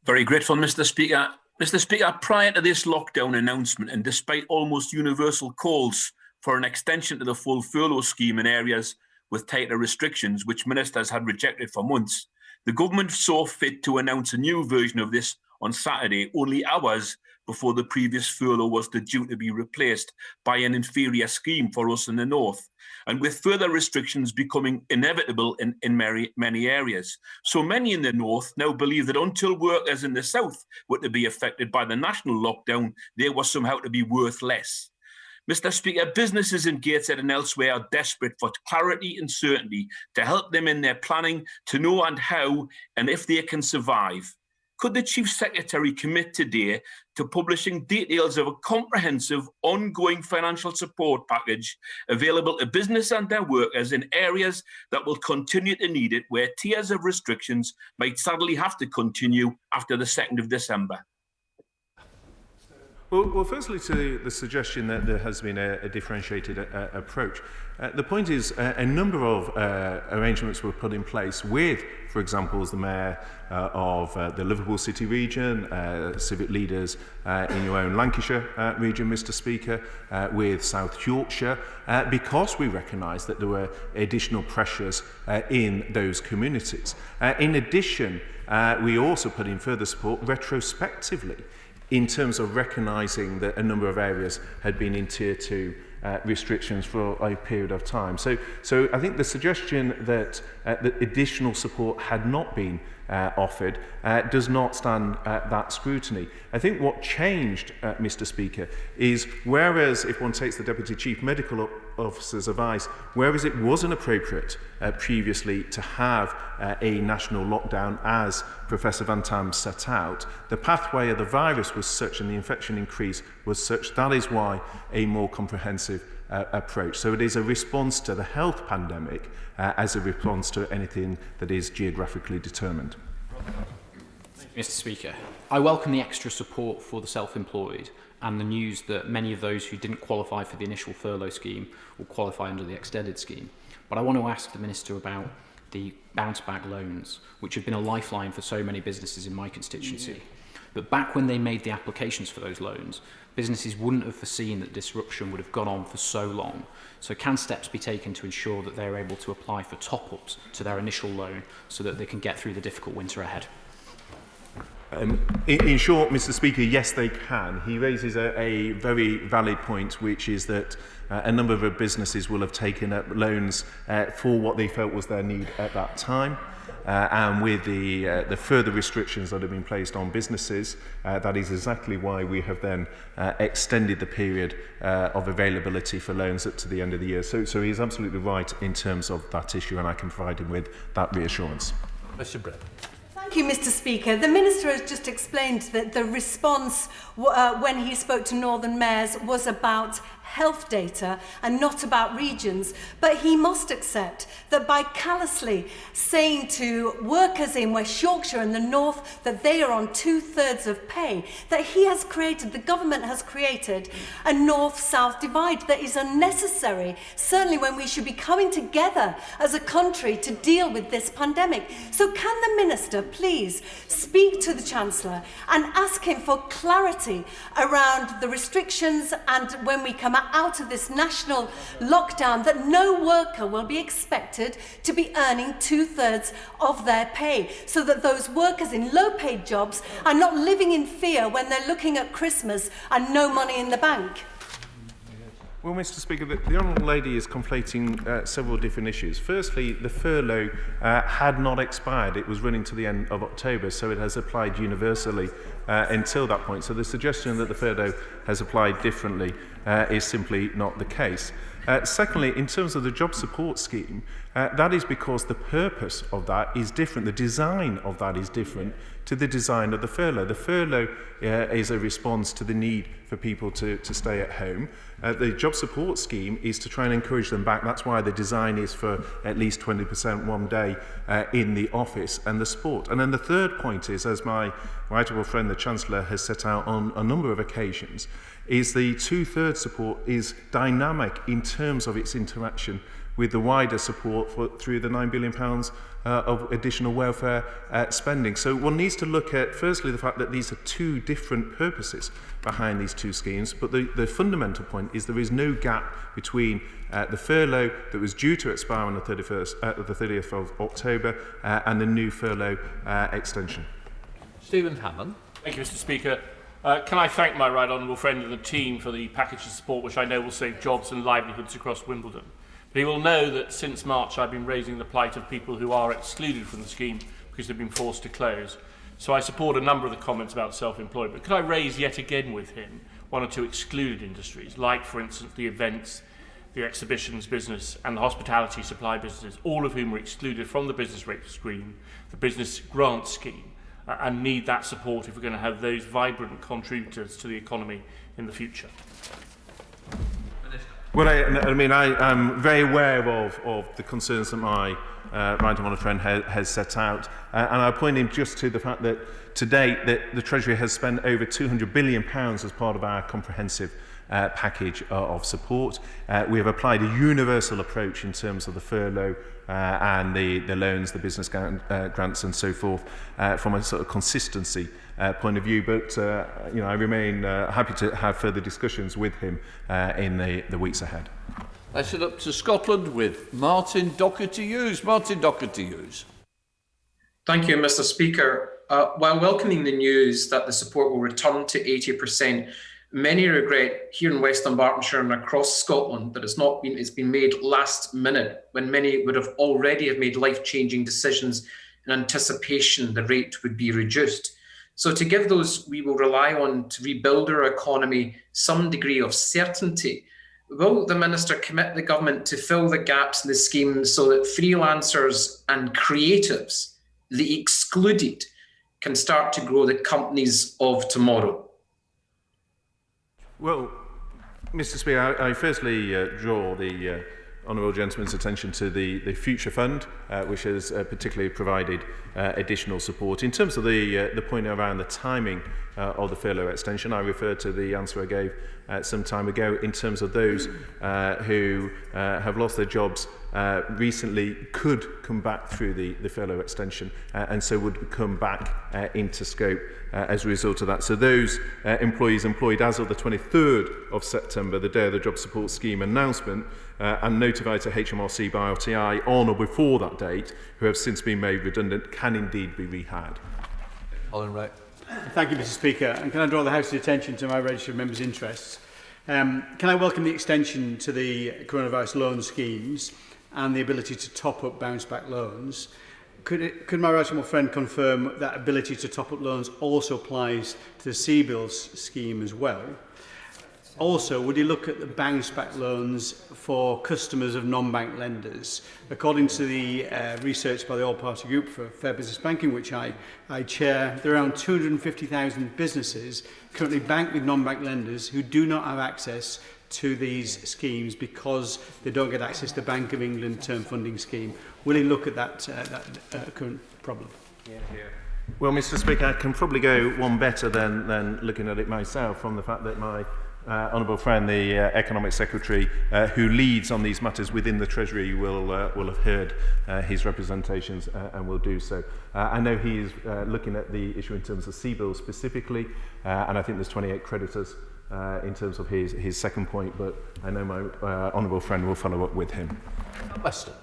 Very grateful, Mr. Speaker. Mr. Speaker, prior to this lockdown announcement and despite almost universal calls for an extension to the full furlough scheme in areas with tighter restrictions, which ministers had rejected for months, the government saw fit to announce a new version of this on Saturday, only hours before the previous furlough was due to be replaced by an inferior scheme for us in the north, and with further restrictions becoming inevitable in many areas. So many in the north now believe that until workers in the south were to be affected by the national lockdown, they were somehow to be worth less. Mr. Speaker, businesses in Gateshead and elsewhere are desperate for clarity and certainty to help them in their planning to know and how and if they can survive. Could the Chief Secretary commit today to publishing details of a comprehensive, ongoing financial support package available to business and their workers in areas that will continue to need it, where tiers of restrictions might sadly have to continue after the 2nd of December? Well, firstly, to the suggestion that there has been a differentiated approach. The point is a number of arrangements were put in place with, for example, as the Mayor of the Liverpool City region, civic leaders in your own Lancashire region, Mr. Speaker, with South Yorkshire, because we recognised that there were additional pressures in those communities. In addition, we also put in further support retrospectively in terms of recognising that a number of areas had been in Tier 2 restrictions for a period of time. So I think the suggestion that additional support had not been offered does not stand that scrutiny. I think what changed, Mr. Speaker, is whereas if one takes the Deputy Chief Medical Officer's advice, whereas it wasn't appropriate previously to have a national lockdown as Professor Van Tam set out, the pathway of the virus was such and the infection increase was such, that is why a more comprehensive approach. So it is a response to the health pandemic as a response to anything that is geographically determined. Mr. Speaker, I welcome the extra support for the self-employed and the news that many of those who didn't qualify for the initial furlough scheme will qualify under the extended scheme. But I want to ask the Minister about the bounce-back loans, which have been a lifeline for so many businesses in my constituency. But back when they made the applications for those loans, businesses wouldn't have foreseen that disruption would have gone on for so long. So can steps be taken to ensure that they're able to apply for top-ups to their initial loan so that they can get through the difficult winter ahead? In short, Mr. Speaker, yes, they can. He raises a very valid point, which is that a number of businesses will have taken up loans for what they felt was their need at that time. And with the further restrictions that have been placed on businesses, that is exactly why we have then extended the period of availability for loans up to the end of the year. So he is absolutely right in terms of that issue, and I can provide him with that reassurance. Mr. Brett. Thank you, Mr. Speaker. The Minister has just explained that the response when he spoke to Northern mayors was about health data and not about regions. But he must accept that by callously saying to workers in West Yorkshire and the North that they are on 2/3 of pay, that he has created, the government has created a North-South divide that is unnecessary, certainly when we should be coming together as a country to deal with this pandemic. So can the Minister please speak to the Chancellor and ask him for clarity around the restrictions, and when we come out of this national lockdown, that no worker will be expected to be earning 2/3 of their pay, so that those workers in low-paid jobs are not living in fear when they're looking at Christmas and no money in the bank. Well, Mr. Speaker, the Honourable Lady is conflating several different issues. Firstly, the furlough had not expired. It was running to the end of October, so it has applied universally until that point. So the suggestion that the furlough has applied differently is simply not the case. Secondly, in terms of the job support scheme, that is because the purpose of that is different. The design of that is different to the design of the furlough. The furlough is a response to the need for people to stay at home. The job support scheme is to try and encourage them back. That's why the design is for at least 20% one day in the office and the sport. And then the third point is, as my right honourable friend, the Chancellor, has set out on a number of occasions, is the 2/3 support is dynamic in terms of its interaction with the wider support through the £9 billion of additional welfare spending. So one needs to look at, firstly, the fact that these are two different purposes behind these two schemes, but the fundamental point is there is no gap between the furlough that was due to expire on the 30th of October and the new furlough extension. Stephen Hammond. Thank you, Mr. Speaker. Can I thank my right honourable friend and the team for the package of support, which I know will save jobs and livelihoods across Wimbledon. But he will know that since March I've been raising the plight of people who are excluded from the scheme because they've been forced to close. So I support a number of the comments about self-employed, but could I raise yet again with him one or two excluded industries, like, for instance, the events, the exhibitions business and the hospitality supply businesses, all of whom were excluded from the business rate scheme, the business grant scheme, and need that support if we're going to have those vibrant contributors to the economy in the future. Well, I mean, I am very aware of the concerns that my right honourable friend has set out. And I point him just to the fact that to date that the Treasury has spent over £200 billion as part of our comprehensive package of support. We have applied a universal approach in terms of the furlough and the loans, the business grants and so forth from a sort of consistency point of view. But I remain happy to have further discussions with him in the weeks ahead. Let's head up to Scotland with Martin Docherty-Hughes. Martin Docherty-Hughes. Thank you, Mr. Speaker. While welcoming the news that the support will return to 80%, many regret here in West Dunbartonshire and across Scotland that it's been made last minute, when many would have already made life-changing decisions in anticipation the rate would be reduced. So to give those we will rely on to rebuild our economy some degree of certainty, will the Minister commit the government to fill the gaps in the scheme so that freelancers and creatives, the excluded, can start to grow the companies of tomorrow? Well, Mr. Speaker, I firstly draw the honourable gentleman's attention to the Future Fund, which has particularly provided additional support. In terms of the point around the timing of the furlough extension, I refer to the answer I gave some time ago in terms of those who have lost their jobs recently could come back through the furlough extension and so would come back into scope as a result of that. So those employees employed as of the 23rd of September, the day of the Job Support Scheme announcement, and notified to HMRC by RTI on or before that date, who have since been made redundant, can indeed be rehired. Colin Wright. Thank you, Mr. Speaker. And can I draw the House's attention to my registered members' interests? Can I welcome the extension to the coronavirus loan schemes and the ability to top up bounce-back loans? Could my right honourable friend confirm that ability to top up loans also applies to the CBILS scheme as well? Also, would you look at the bounce-back loans for customers of non-bank lenders? According to the research by the All-Party Group for Fair Business Banking, which I chair, there are around 250,000 businesses currently banked with non-bank lenders who do not have access to these schemes because they don't get access to the Bank of England Term Funding Scheme. Will you look at that current problem? Well, Mr. Speaker, I can probably go one better than looking at it myself, from the fact that my honourable friend, the Economic Secretary, who leads on these matters within the Treasury, will have heard his representations and will do so. I know he is looking at the issue in terms of CBILS specifically, and I think there's 28 creditors in terms of his second point, but I know my honourable friend will follow up with him. Weston.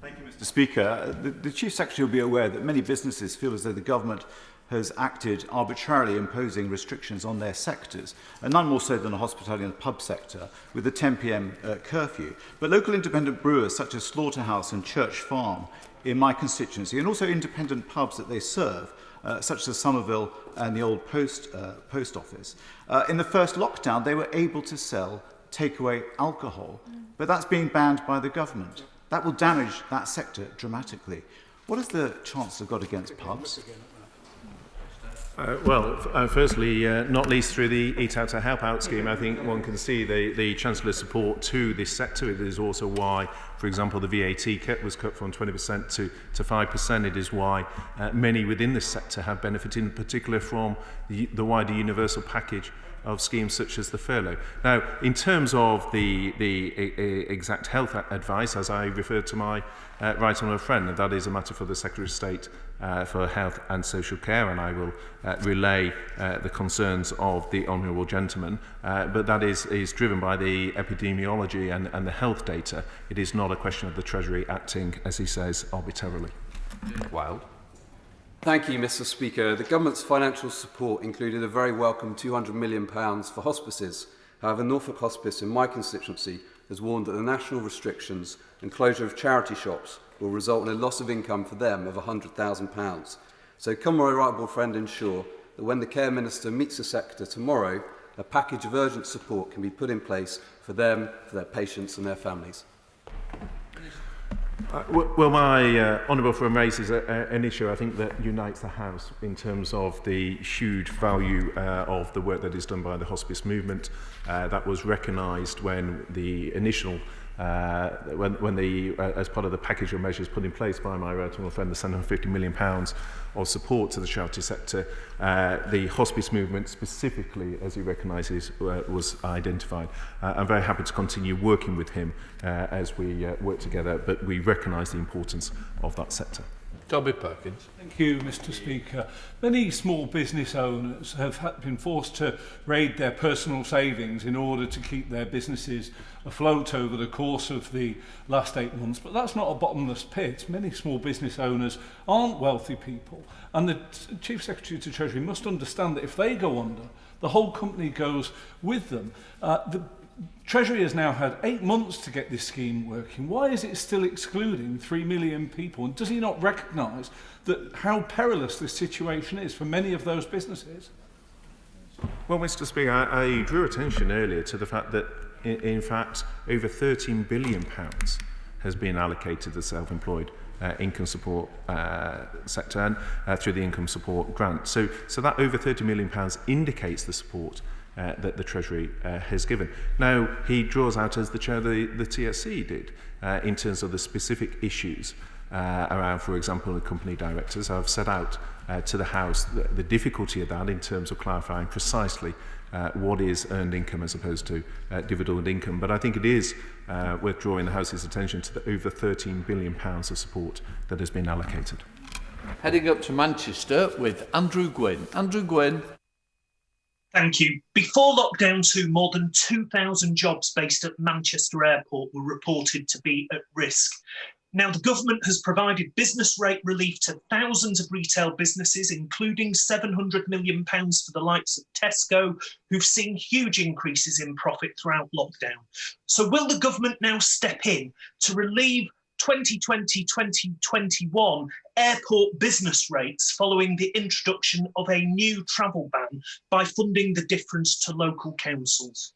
Thank you, Mr. Speaker. The Chief Secretary will be aware that many businesses feel as though the government has acted arbitrarily, imposing restrictions on their sectors, and none more so than the hospitality and pub sector, with the 10 p.m. Curfew. But local independent brewers such as Slaughterhouse and Church Farm in my constituency, and also independent pubs that they serve, such as Somerville and the old post office, in the first lockdown they were able to sell takeaway alcohol, but that's being banned by the government. That will damage that sector dramatically. What has the Chancellor got against pubs? Firstly, not least through the Eat Out to Help Out scheme, I think one can see the Chancellor's support to this sector. It is also why, for example, the VAT cut was cut from 20% to 5%. It is why many within this sector have benefited, in particular, from the wider universal package of schemes such as the furlough. Now, in terms of the exact health advice, as I referred to my right honourable friend, that is a matter for the Secretary of State for Health and Social Care, and I will relay the concerns of the honourable gentleman, but that is driven by the epidemiology and the health data. It is not a question of the Treasury acting, as he says, arbitrarily. Wild. Thank you, Mr. Speaker. The government's financial support included a very welcome £200 million for hospices. However, Norfolk Hospice in my constituency has warned that the national restrictions and closure of charity shops will result in a loss of income for them of £100,000. So can my right honourable friend ensure that when the Care Minister meets the sector tomorrow, a package of urgent support can be put in place for them, for their patients and their families? Well, my honourable friend raises an issue, I think, that unites the House in terms of the huge value of the work that is done by the hospice movement. That was recognised when the initial as part of the package of measures put in place by my right honourable friend, the £750 million of support to the charity sector, the hospice movement specifically, as he recognises, was identified. I'm very happy to continue working with him as we work together, but we recognise the importance of that sector. Toby Perkins. Thank you, Mr. Speaker. Many small business owners have been forced to raid their personal savings in order to keep their businesses afloat over the course of the last 8 months. But that's not a bottomless pit. Many small business owners aren't wealthy people. And the Chief Secretary to Treasury must understand that if they go under, the whole company goes with them. The Treasury has now had 8 months to get this scheme working. Why is it still excluding 3 million people? And does he not recognise that how perilous this situation is for many of those businesses? Well, Mr. Speaker, I drew attention earlier to the fact that, in fact, over £13 billion has been allocated to the self-employed income support sector and through the income support grant. So that over £30 million indicates the support that the Treasury has given. Now, he draws out, as the chair of the TSC did, in terms of the specific issues around, for example, the company directors. I've set out to the House the difficulty of that in terms of clarifying precisely what is earned income as opposed to dividend income. But I think it is worth drawing the House's attention to the over £13 billion of support that has been allocated. Heading up to Manchester with Andrew Gwynn. Andrew Gwynn. Thank you. Before lockdown 2, more than 2,000 jobs based at Manchester Airport were reported to be at risk. Now, the government has provided business rate relief to thousands of retail businesses, including £700 million for the likes of Tesco, who've seen huge increases in profit throughout lockdown. So will the government now step in to relieve 2020-2021 airport business rates following the introduction of a new travel ban by funding the difference to local councils?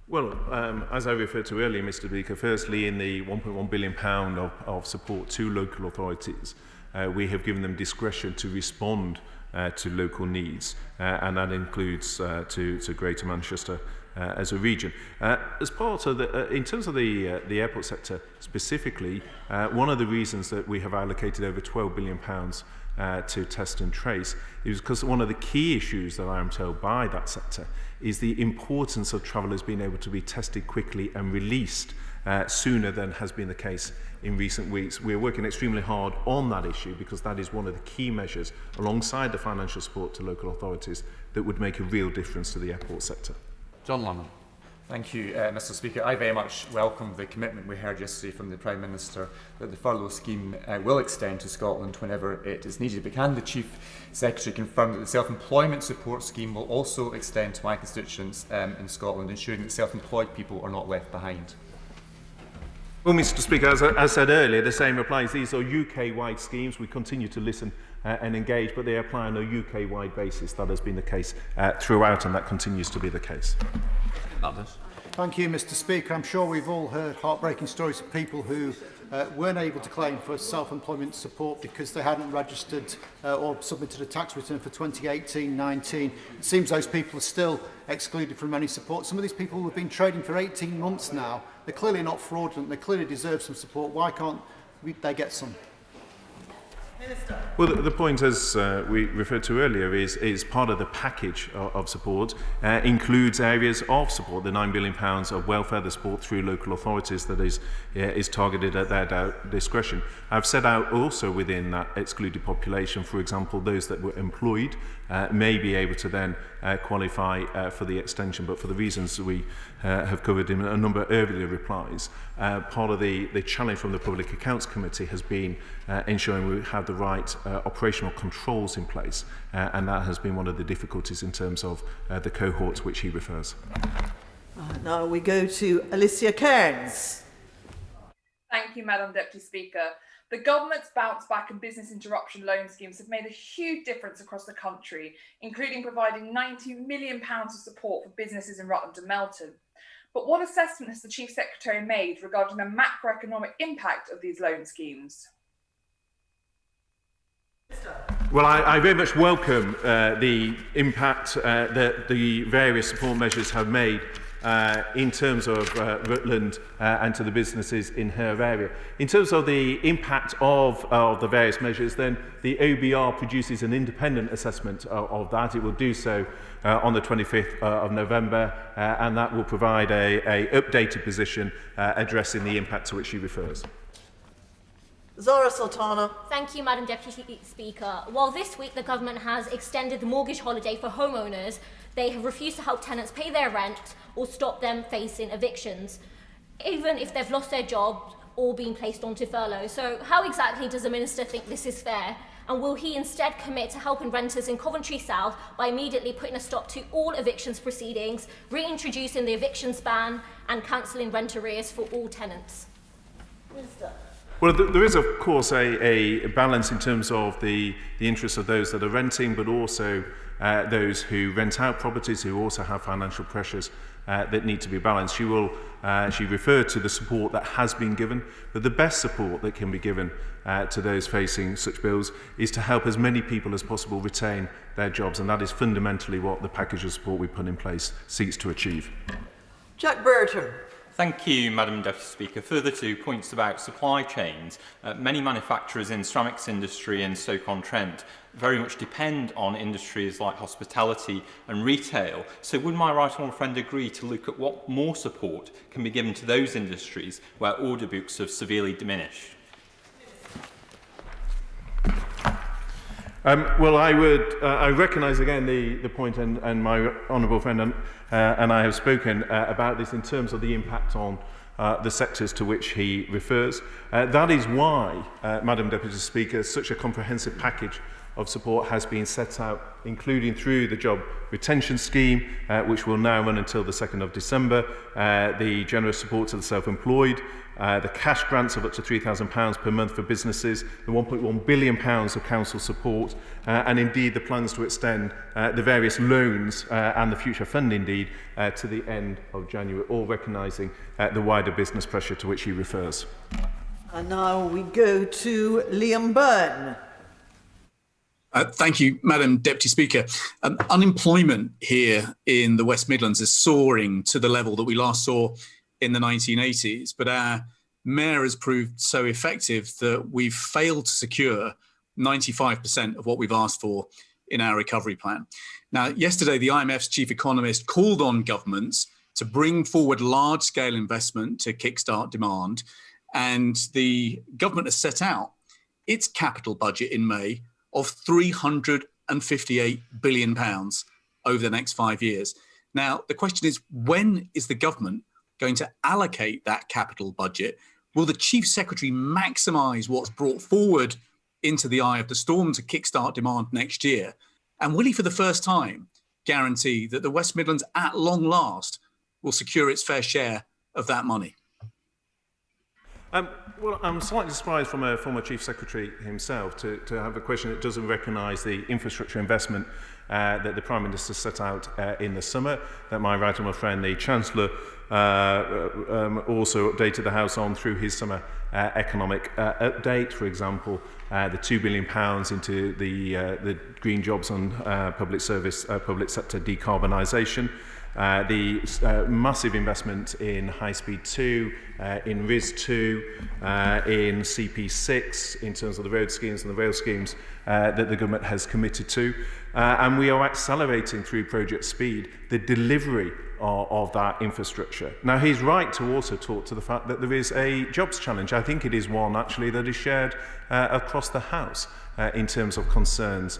Well, as I referred to earlier, Mr. Speaker, firstly, in the £1.1 billion of support to local authorities, we have given them discretion to respond to local needs, and that includes to Greater Manchester as a region. As part of in terms of the airport sector specifically, one of the reasons that we have allocated over £12 billion to test and trace is because one of the key issues that I am told by that sector is the importance of travellers being able to be tested quickly and released sooner than has been the case in recent weeks. We're working extremely hard on that issue because that is one of the key measures alongside the financial support to local authorities that would make a real difference to the airport sector. John Lamont. Thank you, Mr. Speaker. I very much welcome the commitment we heard yesterday from the Prime Minister that the furlough scheme will extend to Scotland whenever it is needed. But can the Chief Secretary confirm that the self-employment support scheme will also extend to my constituents in Scotland, ensuring that self-employed people are not left behind? Well, Mr. Speaker, as I said earlier, the same applies. These are UK-wide schemes. We continue to listen and engage, but they apply on a UK-wide basis. That has been the case throughout, and that continues to be the case. Thank you, Mr. Speaker. I'm sure we've all heard heartbreaking stories of people who weren't able to claim for self-employment support because they hadn't registered or submitted a tax return for 2018-19. It seems those people are still excluded from any support. Some of these people have been trading for 18 months now. They're clearly not fraudulent. They clearly deserve some support. Why can't they get some? Well, the point, as we referred to earlier, is part of the package of support, includes areas of support, the £9 billion of welfare, the support through local authorities that is targeted at their discretion. I've set out also within that excluded population, for example, those that were employed may be able to then qualify for the extension, but for the reasons we have covered in a number of earlier replies, part of the challenge from the Public Accounts Committee has been ensuring we have the right operational controls in place, and that has been one of the difficulties in terms of the cohorts which he refers. Now we go to Alicia Cairns. Thank you, Madam Deputy Speaker. The government's bounce back and business interruption loan schemes have made a huge difference across the country, including providing £90 million of support for businesses in Rutland and Melton. But what assessment has the Chief Secretary made regarding the macroeconomic impact of these loan schemes? Well, I very much welcome the impact that the various support measures have made in terms of Rutland and to the businesses in her area. In terms of the impact of the various measures, then the OBR produces an independent assessment of that. It will do so on the 25th of November, and that will provide a updated position addressing the impact to which she refers. Zara Sultana. Thank you, Madam Deputy Speaker. While this week the government has extended the mortgage holiday for homeowners, they have refused to help tenants pay their rent or stop them facing evictions, even if they've lost their job or been placed onto furlough. So how exactly does the Minister think this is fair? And will he instead commit to helping renters in Coventry South by immediately putting a stop to all evictions proceedings, reintroducing the evictions ban and cancelling rent arrears for all tenants? Minister. Well, there is, of course, a balance in terms of the interests of those that are renting, but also those who rent out properties who also have financial pressures that need to be balanced. She referred to the support that has been given, but the best support that can be given to those facing such bills is to help as many people as possible retain their jobs, and that is fundamentally what the package of support we put in place seeks to achieve. Jack Burton. Thank you, Madam Deputy Speaker. Further to points about supply chains, many manufacturers in ceramics industry in Stoke-on-Trent very much depend on industries like hospitality and retail. So would my right honourable friend agree to look at what more support can be given to those industries where order books have severely diminished? Well, I recognise again the point, and my honourable friend and I have spoken about this in terms of the impact on the sectors to which he refers. That is why, Madam Deputy Speaker, such a comprehensive package of support has been set out, including through the Job Retention Scheme, which will now run until the 2nd of December, the generous support to the self-employed, the cash grants of up to £3,000 per month for businesses, the £1.1 billion of council support, and indeed the plans to extend the various loans and the future fund indeed to the end of January, all recognising the wider business pressure to which he refers. And now we go to Liam Byrne. Thank you, Madam Deputy Speaker. Unemployment here in the West Midlands is soaring to the level that we last saw in the 1980s, but our mayor has proved so effective that we've failed to secure 95% of what we've asked for in our recovery plan. Now, yesterday, the IMF's chief economist called on governments to bring forward large-scale investment to kickstart demand, and the government has set out its capital budget in May of £358 billion over the next 5 years. Now, the question is, when is the government going to allocate that capital budget? Will the Chief Secretary maximise what's brought forward into the eye of the storm to kickstart demand next year? And will he, for the first time, guarantee that the West Midlands, at long last, will secure its fair share of that money? Well, I'm slightly surprised from a former Chief Secretary himself to have a question that doesn't recognise the infrastructure investment that the Prime Minister set out in the summer, that my right honourable friend, the Chancellor, also updated the House on through his summer economic update. For example, the £2 billion into the green jobs on public sector decarbonisation. The massive investment in High Speed 2, in RIS 2, in CP6, in terms of the road schemes and the rail schemes that the government has committed to. And we are accelerating through Project Speed the delivery of that infrastructure. Now, he's right to also talk to the fact that there is a jobs challenge. I think it is one, actually, that is shared across the House in terms of concerns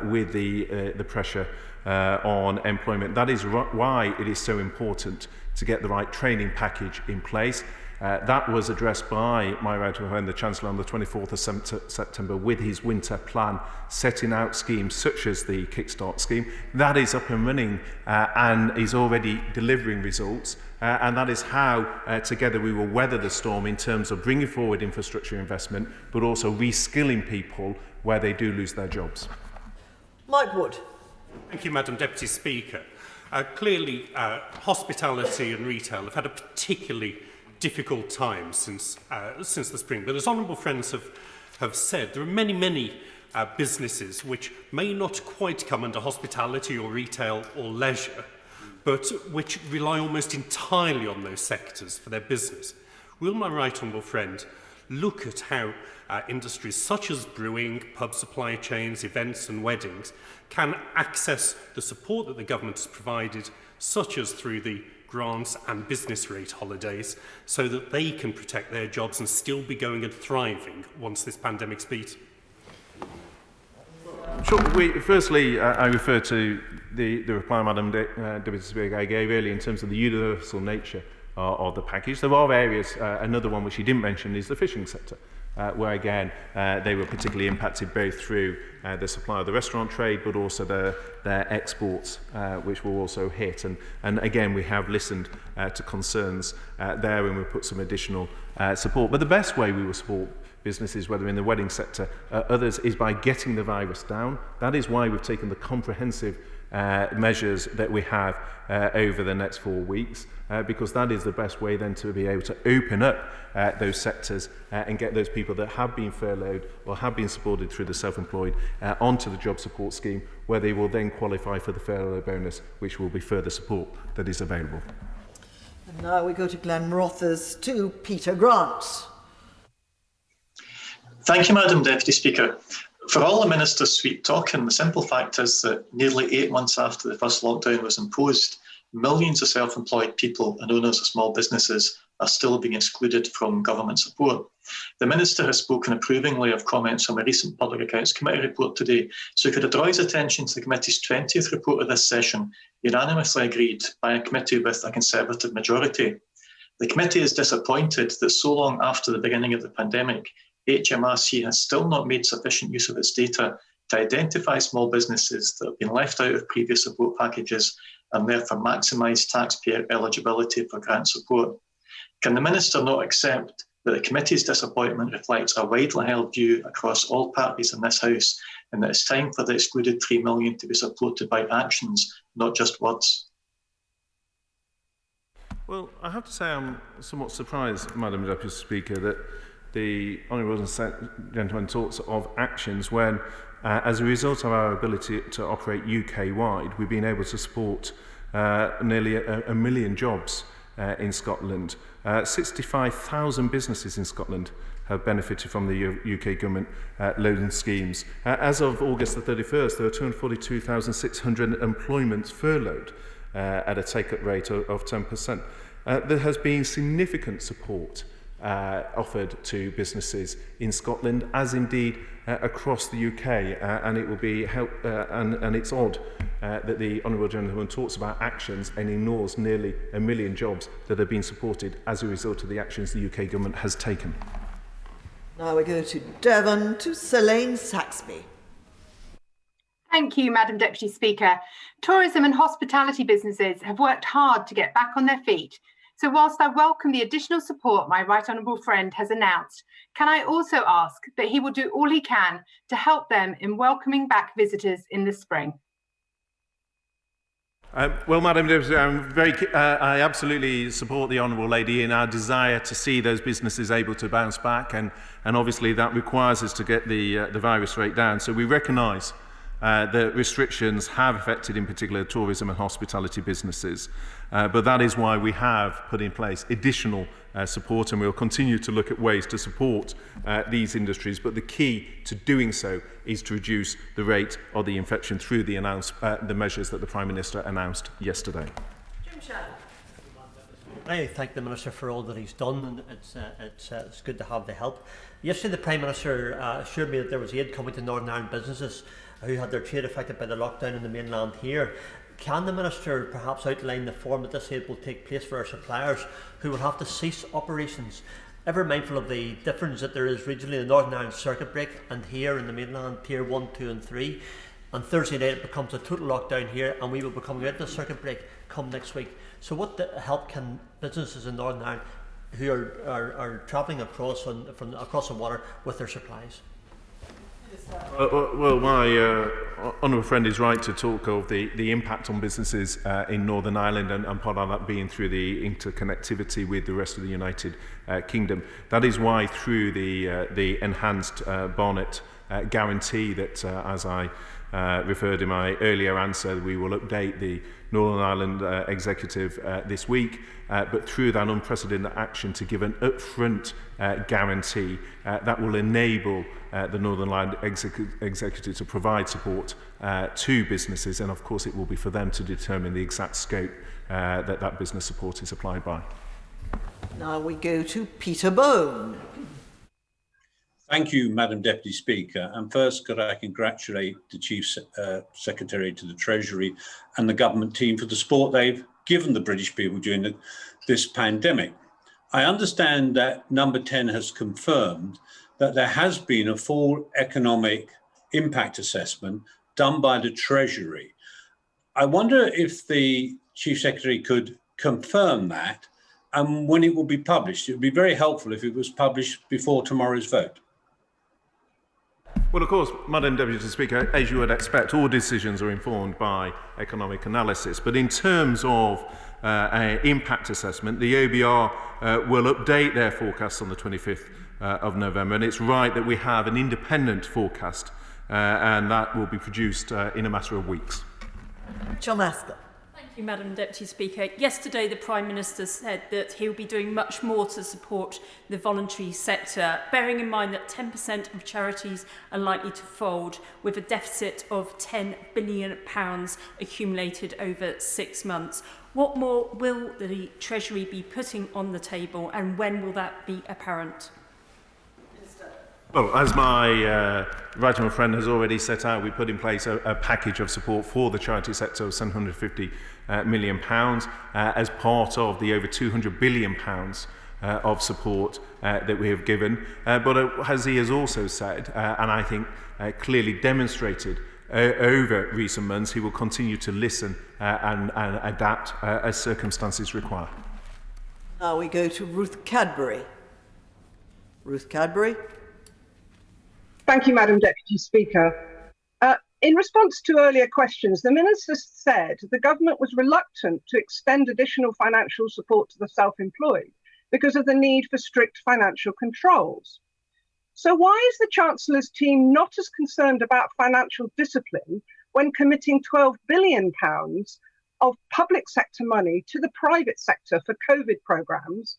with the pressure on employment. That is why it is so important to get the right training package in place. That was addressed by my right honourable friend, the Chancellor, on the 24th of September with his winter plan, setting out schemes such as the Kickstart scheme. That is up and running and is already delivering results. And that is how, together, we will weather the storm in terms of bringing forward infrastructure investment, but also reskilling people where they do lose their jobs. Mike Wood. Thank you, Madam Deputy Speaker. Clearly, hospitality and retail have had a particularly difficult time since the spring. But as honourable friends have said, there are many businesses which may not quite come under hospitality or retail or leisure, but which rely almost entirely on those sectors for their business. Will my right honourable friend look at how industries such as brewing, pub supply chains, events and weddings can access the support that the government has provided, such as through the grants and business rate holidays, so that they can protect their jobs and still be going and thriving once this pandemic's beat? Sure. Firstly, I refer to the reply Madam Deputy Speaker I gave earlier in terms of the universal nature of the package. There are areas, another one which you didn't mention is the fishing sector, where again they were particularly impacted both through the supply of the restaurant trade, but also their exports, which were also hit. And again, we have listened to concerns there, and we've put some additional support. But the best way we will support businesses, whether in the wedding sector, others, is by getting the virus down. That is why we've taken the comprehensive measures that we have over the next 4 weeks, because that is the best way then to be able to open up those sectors and get those people that have been furloughed or have been supported through the self-employed onto the job support scheme, where they will then qualify for the furlough bonus, which will be further support that is available. And now we go to Glenrothes to Peter Grant. Thank you, Madam Deputy Speaker. For all the Minister's sweet talking, the simple fact is that nearly 8 months after the first lockdown was imposed, millions of self-employed people and owners of small businesses are still being excluded from government support. The Minister has spoken approvingly of comments from a recent Public Accounts Committee report today, so could I draw his attention to the committee's 20th report of this session, unanimously agreed by a committee with a Conservative majority. The committee is disappointed that so long after the beginning of the pandemic, HMRC has still not made sufficient use of its data to identify small businesses that have been left out of previous support packages and therefore maximise taxpayer eligibility for grant support. Can the Minister not accept that the committee's disappointment reflects a widely held view across all parties in this House, and that it's time for the excluded £3 million to be supported by actions, not just words? Well, I have to say I'm somewhat surprised, Madam Deputy Speaker, that the Honourable Gentleman talks of actions when, as a result of our ability to operate UK-wide, we've been able to support nearly a million jobs in Scotland. 65,000 businesses in Scotland have benefited from the UK government loan schemes. As of August the 31st, there were 242,600 employments furloughed at a take-up rate of 10%. There has been significant support offered to businesses in Scotland, as indeed across the UK, and it will be and it's odd that the Honourable Gentleman talks about actions and ignores nearly a million jobs that have been supported as a result of the actions the UK government has taken. Now we go to Devon to Selene Saxby. Thank you, Madam Deputy Speaker. Tourism and hospitality businesses have worked hard to get back on their feet. So whilst I welcome the additional support my right honourable friend has announced, can I also ask that he will do all he can to help them in welcoming back visitors in the spring? Well, Madam Deputy, I absolutely support the Honourable Lady in our desire to see those businesses able to bounce back, and obviously that requires us to get the virus rate down. So we recognise that restrictions have affected in particular tourism and hospitality businesses, but that is why we have put in place additional support, and we'll continue to look at ways to support these industries, but the key to doing so is to reduce the rate of the infection through the measures that the Prime Minister announced yesterday. I thank the Minister for all that he's done, and it's good to have the help. Yesterday the Prime Minister assured me that there was aid coming to Northern Ireland businesses who had their trade affected by the lockdown in the mainland here. Can the Minister perhaps outline the form that this aid will take place for our suppliers who will have to cease operations, ever mindful of the difference that there is regionally in the Northern Ireland circuit break and here in the mainland tier 1, 2 and 3. On Thursday night it becomes a total lockdown here, and we will be coming out of the circuit break come next week. So what help can businesses in Northern Ireland who are travelling across the water with their supplies? Well, my honourable friend is right to talk of the impact on businesses in Northern Ireland, and part of that being through the interconnectivity with the rest of the United Kingdom. That is why through the enhanced Barnet guarantee that, as I referred in my earlier answer, we will update the Northern Ireland Executive this week, but through that unprecedented action to give an upfront guarantee that will enable the Northern Ireland Executive to provide support to businesses, and of course it will be for them to determine the exact scope that business support is applied by. Now we go to Peter Bone. Thank you, Madam Deputy Speaker. And first, could I congratulate the Chief Secretary to the Treasury and the government team for the support they've given the British people during this pandemic. I understand that Number 10 has confirmed that there has been a full economic impact assessment done by the Treasury. I wonder if the Chief Secretary could confirm that and when it will be published. It would be very helpful if it was published before tomorrow's vote. Well, of course, Madam Deputy Speaker, as you would expect, all decisions are informed by economic analysis. But in terms of an impact assessment, the OBR will update their forecasts on the 25th of November. And it's right that we have an independent forecast, and that will be produced in a matter of weeks. John Asper. Thank you, Madam Deputy Speaker. Yesterday, the Prime Minister said that he'll be doing much more to support the voluntary sector, bearing in mind that 10% of charities are likely to fold, with a deficit of £10 billion accumulated over 6 months. What more will the Treasury be putting on the table, and when will that be apparent? Well, as my right honourable friend has already set out, we put in place a package of support for the charity sector of £750 million as part of the over £200 billion of support that we have given. But as he has also said, and I think clearly demonstrated over recent months, he will continue to listen and adapt as circumstances require. Now we go to Ruth Cadbury. Ruth Cadbury. Thank you, Madam Deputy Speaker. In response to earlier questions, the Minister said the government was reluctant to extend additional financial support to the self-employed because of the need for strict financial controls. So why is the Chancellor's team not as concerned about financial discipline when committing £12 billion of public sector money to the private sector for COVID programmes,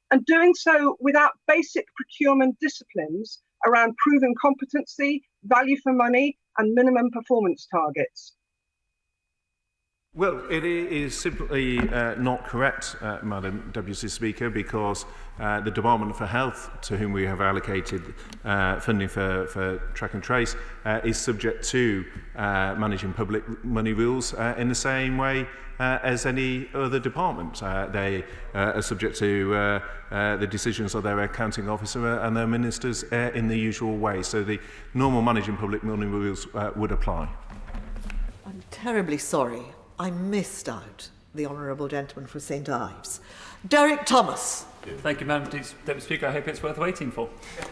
and doing so without basic procurement disciplines around proven competency, value for money, and minimum performance targets? Well, it is simply not correct, Madam Deputy Speaker, because the Department for Health, to whom we have allocated funding for track and trace, is subject to managing public money rules in the same way as any other department. They are subject to the decisions of their accounting officer and their ministers in the usual way. So the normal managing public money rules would apply. I'm terribly sorry. I missed out the Honourable Gentleman for St Ives. Derek Thomas. Thank you, Madam Deputy Speaker. I hope it's worth waiting for.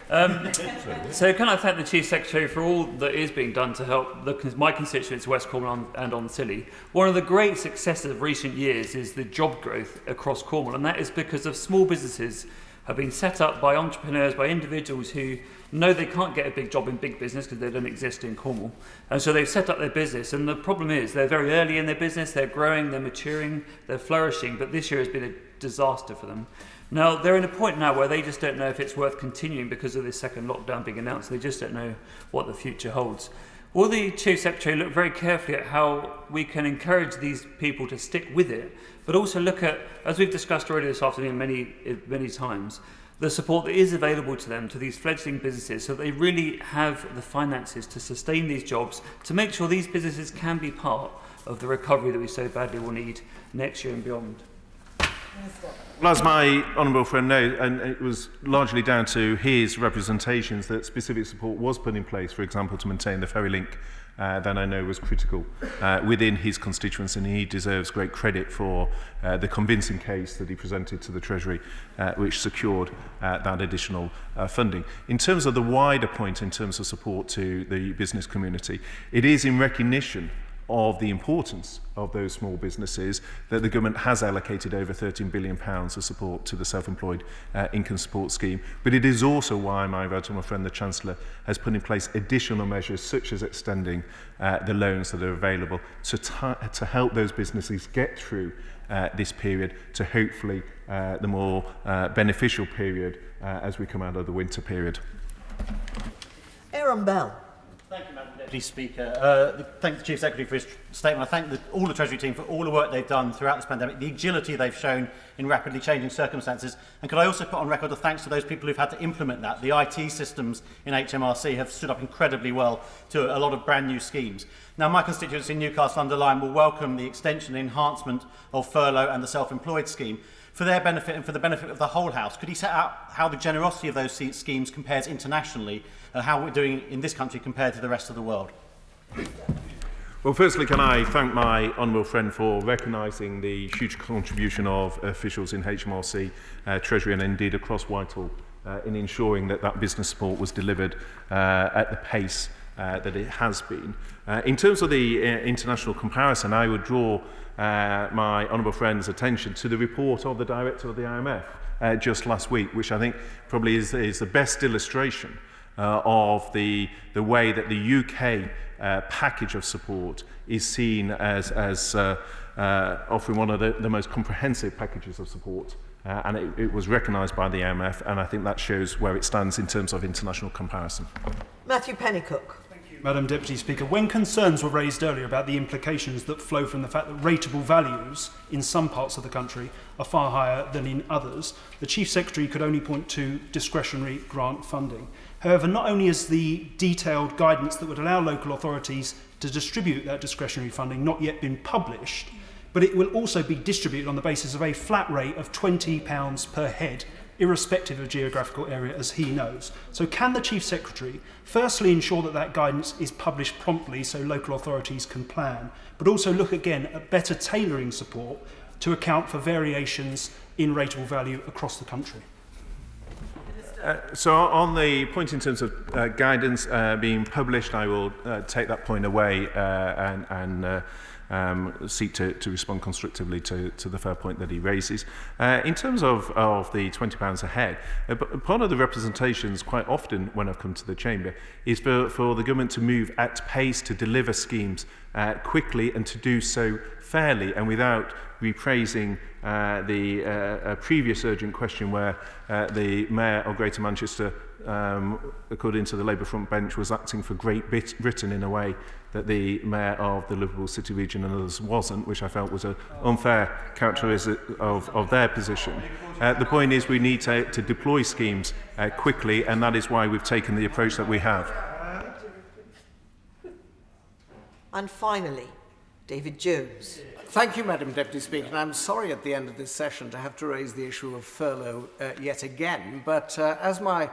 So can I thank the Chief Secretary for all that is being done to help my constituents, West Cornwall and on Scilly. One of the great successes of recent years is the job growth across Cornwall, and that is because of small businesses have been set up by entrepreneurs, by individuals who know they can't get a big job in big business because they don't exist in Cornwall. And so they've set up their business. And the problem is they're very early in their business, they're growing, they're maturing, they're flourishing, but this year has been a disaster for them. Now, they're in a point now where they just don't know if it's worth continuing because of this second lockdown being announced. They just don't know what the future holds. Will the Chief Secretary look very carefully at how we can encourage these people to stick with it, but also look at, as we've discussed already this afternoon many times, the support that is available to them, to these fledgling businesses, so that they really have the finances to sustain these jobs, to make sure these businesses can be part of the recovery that we so badly will need next year and beyond. Well, as my honourable friend knows, and it was largely down to his representations that specific support was put in place, for example, to maintain the ferry link, that I know was critical within his constituency, and he deserves great credit for the convincing case that he presented to the Treasury, which secured that additional funding. In terms of the wider point, in terms of support to the business community, it is in recognition of the importance of those small businesses that the government has allocated over £13 billion of support to the self-employed income support scheme. But it is also why my right honourable friend, the Chancellor, has put in place additional measures such as extending the loans that are available to help those businesses get through this period to hopefully the more beneficial period as we come out of the winter period. Aaron Bell. Thank you, Madam Deputy Speaker. Thank the Chief Secretary for his statement. I thank all the Treasury team for all the work they've done throughout this pandemic, the agility they've shown in rapidly changing circumstances. And could I also put on record the thanks to those people who've had to implement that. The IT systems in HMRC have stood up incredibly well to a lot of brand new schemes. Now, my constituents in Newcastle-under-Lyme will welcome the extension and enhancement of furlough and the self-employed scheme. For their benefit and for the benefit of the whole House, could he set out how the generosity of those schemes compares internationally, how we're doing in this country compared to the rest of the world? Well, firstly, can I thank my honourable friend for recognising the huge contribution of officials in HMRC, Treasury and indeed across Whitehall in ensuring that that business support was delivered at the pace that it has been. In terms of the international comparison, I would draw my honourable friend's attention to the report of the Director of the IMF just last week, which I think probably is the best illustration of the way that the UK package of support is seen as offering one of the most comprehensive packages of support. And it was recognised by the IMF, and I think that shows where it stands in terms of international comparison. Matthew Pennycook. Madam Deputy Speaker, when concerns were raised earlier about the implications that flow from the fact that rateable values in some parts of the country are far higher than in others, the Chief Secretary could only point to discretionary grant funding. However, not only is the detailed guidance that would allow local authorities to distribute that discretionary funding not yet been published, but it will also be distributed on the basis of a flat rate of £20 per head, irrespective of geographical area, as he knows. So can the Chief Secretary firstly ensure that that guidance is published promptly so local authorities can plan, but also look again at better tailoring support to account for variations in rateable value across the country? So on the point in terms of guidance being published, I will take that point away and seek to respond constructively to the fair point that he raises. In terms of the £20 a head, part of the representations quite often when I've come to the Chamber is for the government to move at pace to deliver schemes quickly and to do so fairly and without repraising the previous urgent question where the Mayor of Greater Manchester, according to the Labour front bench, was acting for Great Britain in a way that the Mayor of the Liverpool City region and others wasn't, which I felt was an unfair characteristic of their position. The point is we need to deploy schemes quickly, and that is why we've taken the approach that we have. And finally, David Jones. Thank you, Madam Deputy Speaker. And I'm sorry at the end of this session to have to raise the issue of furlough yet again, but as my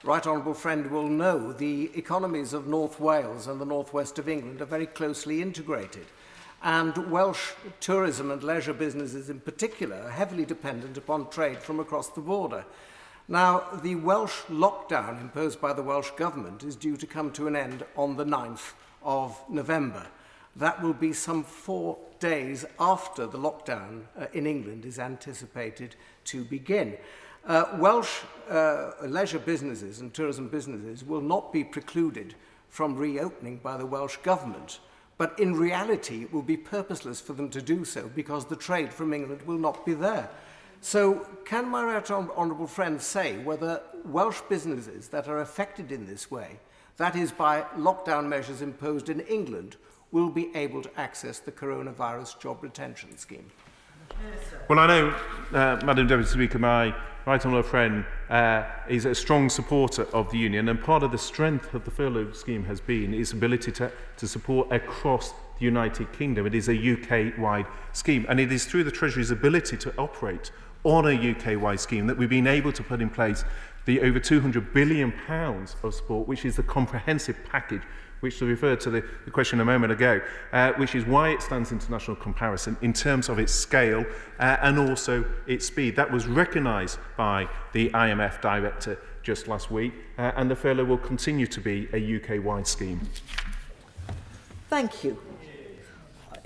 right honourable friend will know, the economies of North Wales and the northwest of England are very closely integrated. And Welsh tourism and leisure businesses in particular are heavily dependent upon trade from across the border. Now, the Welsh lockdown imposed by the Welsh Government is due to come to an end on the 9th of November. That will be some 4 days after the lockdown in England is anticipated to begin. Welsh leisure businesses and tourism businesses will not be precluded from reopening by the Welsh Government, but in reality it will be purposeless for them to do so because the trade from England will not be there. So can my right honourable friend say whether Welsh businesses that are affected in this way, that is by lockdown measures imposed in England, will be able to access the coronavirus job retention scheme? Well, I know, Madam Deputy Speaker, my right honourable friend is a strong supporter of the Union, and part of the strength of the furlough scheme has been its ability to support across the United Kingdom. It is a UK-wide scheme, and it is through the Treasury's ability to operate on a UK-wide scheme that we've been able to put in place the over £200 billion of support, which is the comprehensive package which to refer to the question a moment ago, which is why it stands international comparison in terms of its scale and also its speed. That was recognised by the IMF director just last week, and the furlough will continue to be a UK-wide scheme. Thank you.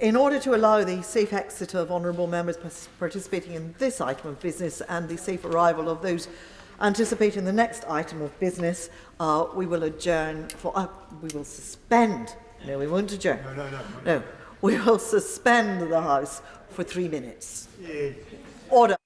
In order to allow the safe exit of honourable members participating in this item of business and the safe arrival of those anticipating the next item of business, we will adjourn for. We will suspend. No, we won't adjourn. No. We will suspend the House for 3 minutes. Order.